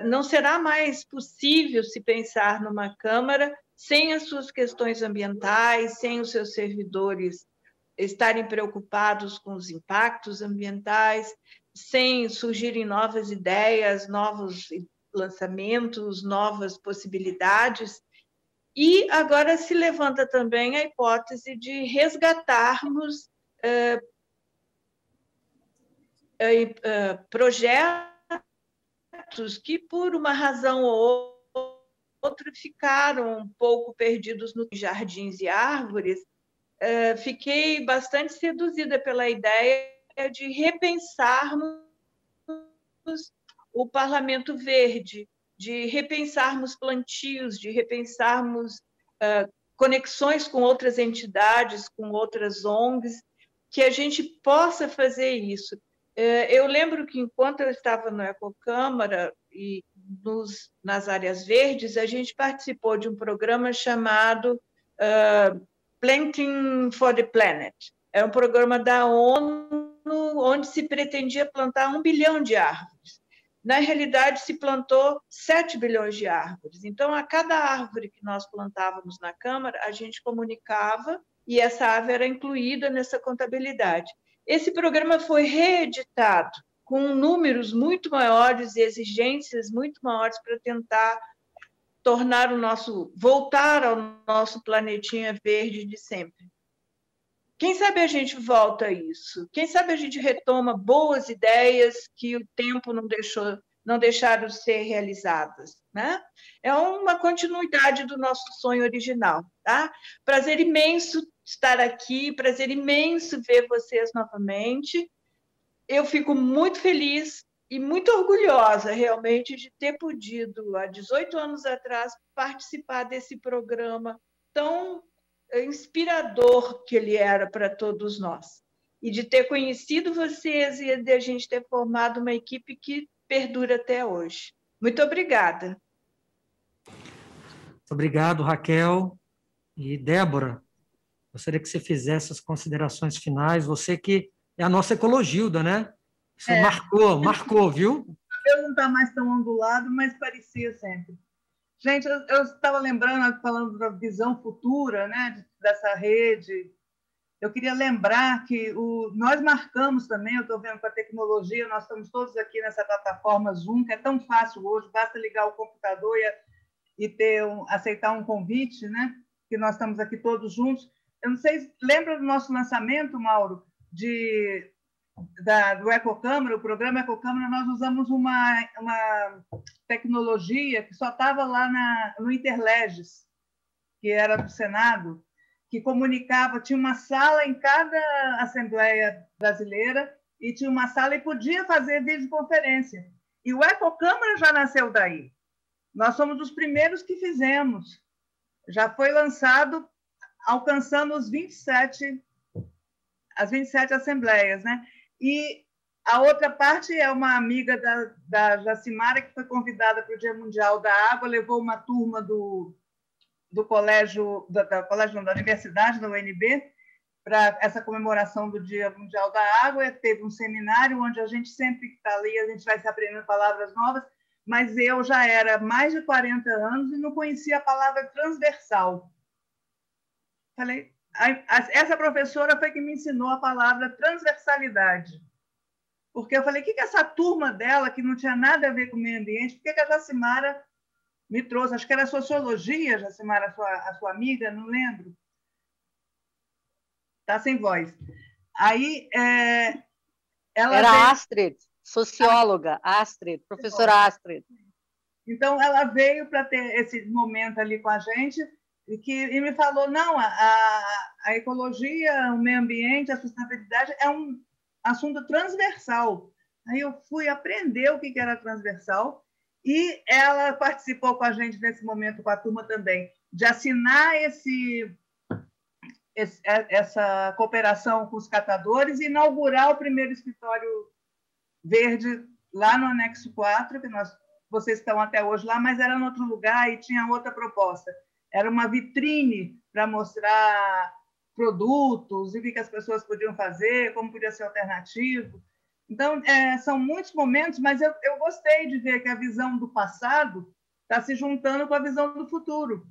Não será mais possível se pensar numa Câmara sem as suas questões ambientais, sem os seus servidores estarem preocupados com os impactos ambientais, sem surgirem novas ideias, novos lançamentos, novas possibilidades. E agora se levanta também a hipótese de resgatarmos projetos que, por uma razão ou outra, ficaram um pouco perdidos nos jardins e árvores. Fiquei bastante seduzida pela ideia de repensarmos o Parlamento Verde, de repensarmos plantios, de repensarmos conexões com outras entidades, com outras ONGs, que a gente possa fazer isso. Eu lembro que, enquanto eu estava no Ecocâmara e nas áreas verdes, a gente participou de um programa chamado Planting for the Planet. É um programa da ONU onde se pretendia plantar 1 bilhão de árvores. Na realidade, se plantou 7 bilhões de árvores. Então, a cada árvore que nós plantávamos na Câmara, a gente comunicava e essa árvore era incluída nessa contabilidade. Esse programa foi reeditado com números muito maiores e exigências muito maiores para tentar voltar ao nosso planetinha verde de sempre. Quem sabe a gente volta a isso? Quem sabe a gente retoma boas ideias que o tempo não deixaram ser realizadas, né? É uma continuidade do nosso sonho original, tá? Prazer imenso estar aqui, prazer imenso ver vocês novamente. Eu fico muito feliz e muito orgulhosa, realmente, de ter podido, há 18 anos atrás, participar desse programa tão inspirador que ele era para todos nós. E de ter conhecido vocês e de a gente ter formado uma equipe que perdura até hoje. Muito obrigada. Muito obrigado, Raquel. E, Débora, gostaria que você fizesse as considerações finais. Você que é a nossa ecologilda, né? Isso marcou, viu? Eu não está mais tão ondulado, mas parecia sempre. Gente, eu estava lembrando, falando da visão futura, né, dessa rede. Eu queria lembrar que nós marcamos também, eu estou vendo com a tecnologia, nós estamos todos aqui nessa plataforma Zoom, que é tão fácil hoje, basta ligar o computador e aceitar um convite, né? Que nós estamos aqui todos juntos. Eu não sei, lembra do nosso lançamento, Mauro, do Ecocâmara, o programa Ecocâmara? Nós usamos uma tecnologia que só estava lá no Interleges, que era do Senado, que comunicava, tinha uma sala em cada Assembleia Brasileira e tinha uma sala e podia fazer videoconferência. E o Ecocâmara já nasceu daí. Nós somos os primeiros que fizemos. Já foi lançado, alcançando as 27 assembleias, né? E a outra parte é uma amiga da Jacimara, que foi convidada para o Dia Mundial da Água, levou uma turma do colégio, da universidade, da UNB, para essa comemoração do Dia Mundial da Água. Teve um seminário onde a gente sempre está ali, a gente vai se aprendendo palavras novas, mas eu já era mais de 40 anos e não conhecia a palavra transversal. Falei, essa professora foi que me ensinou a palavra transversalidade. Porque eu falei, o que essa turma dela, que não tinha nada a ver com o meio ambiente, por que a Jacimara me trouxe? Acho que era sociologia, Jacimara, a sua amiga, não lembro. Está sem voz. Aí, ela era veio... Astrid, socióloga, Astrid, professora Astrid. Então, ela veio para ter esse momento ali com a gente e me falou, não, a ecologia, o meio ambiente, a sustentabilidade é um assunto transversal. Aí eu fui aprender o que era transversal e ela participou com a gente nesse momento, com a turma também, de assinar essa cooperação com os catadores e inaugurar o primeiro escritório verde lá no anexo 4, que vocês estão até hoje lá, mas era em outro lugar e tinha outra proposta. Era uma vitrine para mostrar produtos e o que as pessoas podiam fazer, como podia ser alternativo. Então, são muitos momentos, mas eu gostei de ver que a visão do passado está se juntando com a visão do futuro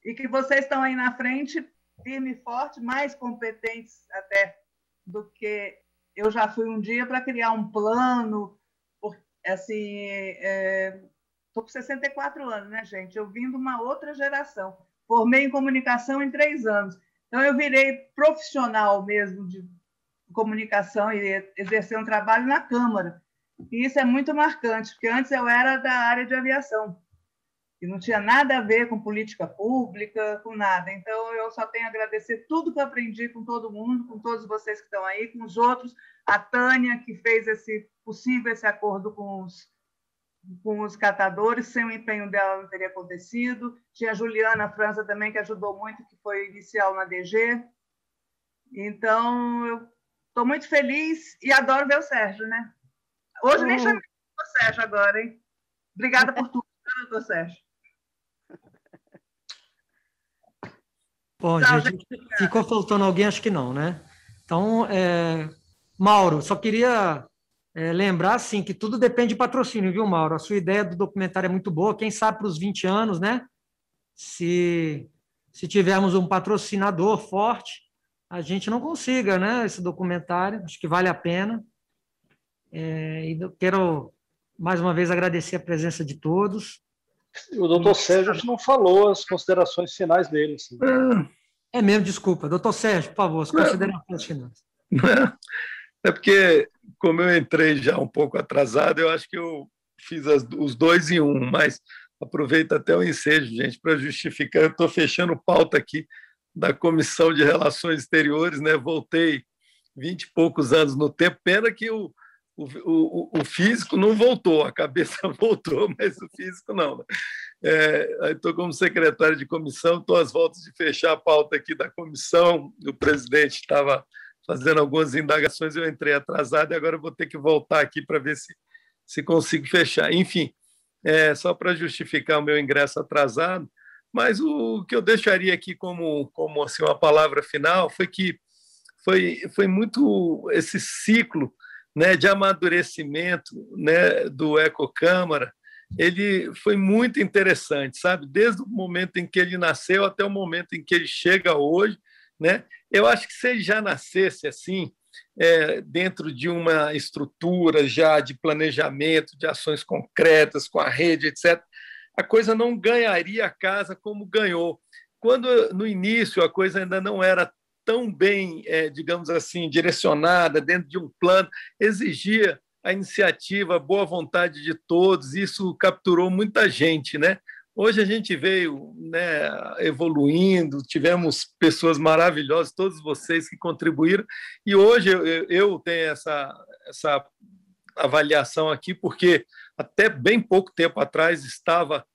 e que vocês estão aí na frente, firme e forte, mais competentes até do que eu já fui um dia para criar um plano. Assim, estou com 64 anos, né, gente? Eu vim de uma outra geração. Formei em comunicação em 3 anos. Então, eu virei profissional mesmo de comunicação e exercer um trabalho na Câmara. E isso é muito marcante, porque antes eu era da área de aviação, e não tinha nada a ver com política pública, com nada. Então, eu só tenho a agradecer tudo que eu aprendi com todo mundo, com todos vocês que estão aí, com os outros, a Tânia, que fez esse acordo com os catadores, sem o empenho dela não teria acontecido. Tinha a Juliana França também, que ajudou muito, que foi inicial na DG. Então, eu estou muito feliz e adoro ver o Sérgio, né? Hoje nem chamei o doutor Sérgio agora, hein? Obrigada por tudo, doutor Sérgio. Bom, gente, ficou faltando alguém? Acho que não, né? Então, Mauro, só queria lembrar, assim, que tudo depende de patrocínio, viu, Mauro? A sua ideia do documentário é muito boa. Quem sabe para os 20 anos, né? Se tivermos um patrocinador forte, a gente não consiga, né, esse documentário. Acho que vale a pena. E eu quero, mais uma vez, agradecer a presença de todos. O doutor Sérgio a gente não falou as considerações finais dele. Assim. É mesmo, desculpa. Doutor Sérgio, por favor, as considerações finais. É porque, como eu entrei já um pouco atrasado, eu acho que eu fiz os 2 em 1, mas aproveito até o ensejo, gente, para justificar. Eu estou fechando pauta aqui da Comissão de Relações Exteriores, né? Voltei 20 e poucos anos no tempo, pena que o físico não voltou, a cabeça voltou, mas o físico não. Estou como secretário de comissão, estou às voltas de fechar a pauta aqui da comissão, o presidente estava fazendo algumas indagações, eu entrei atrasado e agora vou ter que voltar aqui para ver se consigo fechar. Enfim, só para justificar o meu ingresso atrasado, mas o que eu deixaria aqui como assim, uma palavra final foi que foi muito esse ciclo, né, de amadurecimento, né, do Ecocâmara. Ele foi muito interessante, sabe? Desde o momento em que ele nasceu até o momento em que ele chega hoje, né? Eu acho que se ele já nascesse assim, dentro de uma estrutura já de planejamento, de ações concretas, com a rede, etc., a coisa não ganharia a casa como ganhou. Quando, no início, a coisa ainda não era tão bem, digamos assim, direcionada, dentro de um plano, exigia a iniciativa, a boa vontade de todos, isso capturou muita gente, né? Hoje a gente veio, né, evoluindo, tivemos pessoas maravilhosas, todos vocês que contribuíram, e hoje eu tenho essa avaliação aqui, porque até bem pouco tempo atrás estava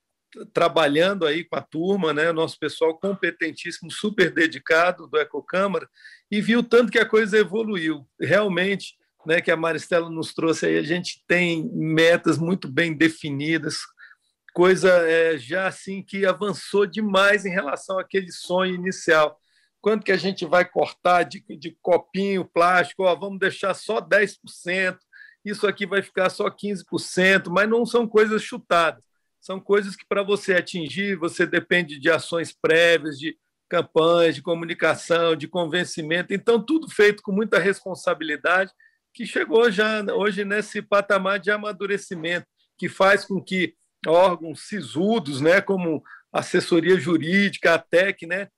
trabalhando aí com a turma, né, nosso pessoal competentíssimo, super dedicado do Ecocâmara, e viu tanto que a coisa evoluiu. Realmente, né, que a Maristela nos trouxe aí, a gente tem metas muito bem definidas, coisa já assim que avançou demais em relação àquele sonho inicial. Quanto que a gente vai cortar de copinho plástico? Vamos deixar só 10%, isso aqui vai ficar só 15%, mas não são coisas chutadas, são coisas que para você atingir, você depende de ações prévias, de campanhas, de comunicação, de convencimento, então tudo feito com muita responsabilidade, que chegou já hoje nesse patamar de amadurecimento, que faz com que órgãos sisudos, né, como assessoria jurídica, a TEC, né,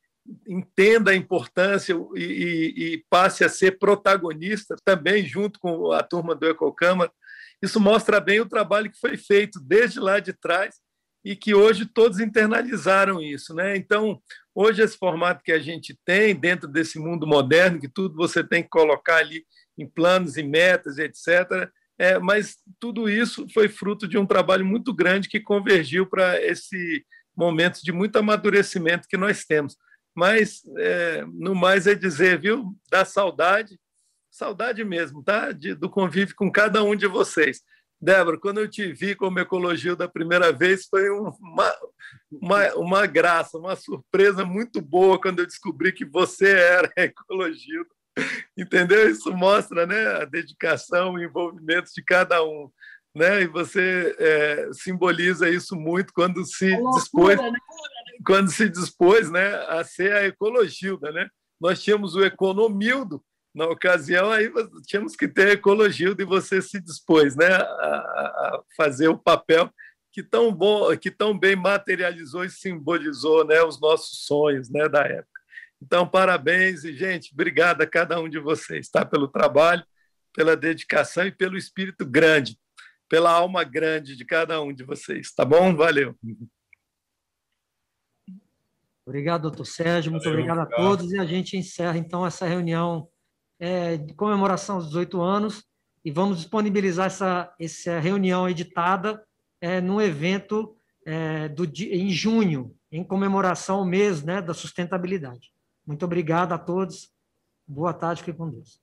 entenda a importância e passe a ser protagonista também junto com a turma do Ecocâmara. Isso mostra bem o trabalho que foi feito desde lá de trás e que hoje todos internalizaram isso, né? Então, hoje esse formato que a gente tem dentro desse mundo moderno, que tudo você tem que colocar ali em planos e metas, etc., mas tudo isso foi fruto de um trabalho muito grande que convergiu para esse momento de muito amadurecimento que nós temos. Mas, no mais, é dizer, viu, da saudade mesmo, tá? Do convívio com cada um de vocês. Débora, quando eu te vi como Ecologio da primeira vez, foi uma graça, uma surpresa muito boa quando eu descobri que você era Ecologio. Entendeu? Isso mostra, né, a dedicação e envolvimento de cada um, né? E você simboliza isso muito quando se dispôs, né, a ser a Ecologilda, né? Nós tínhamos o Economildo na ocasião, aí tínhamos que ter a Ecologilda e você se dispôs, né, a fazer o papel que tão bom, que tão bem materializou e simbolizou, né, os nossos sonhos, né, da época. Então, parabéns e, gente, obrigado a cada um de vocês, tá? Pelo trabalho, pela dedicação e pelo espírito grande, pela alma grande de cada um de vocês, tá bom? Valeu. Obrigado, doutor Sérgio, muito obrigado a todos, e a gente encerra, então, essa reunião de comemoração aos 18 anos, e vamos disponibilizar essa reunião editada num evento em junho, em comemoração ao mês, né, da sustentabilidade. Muito obrigado a todos. Boa tarde, fiquem com Deus.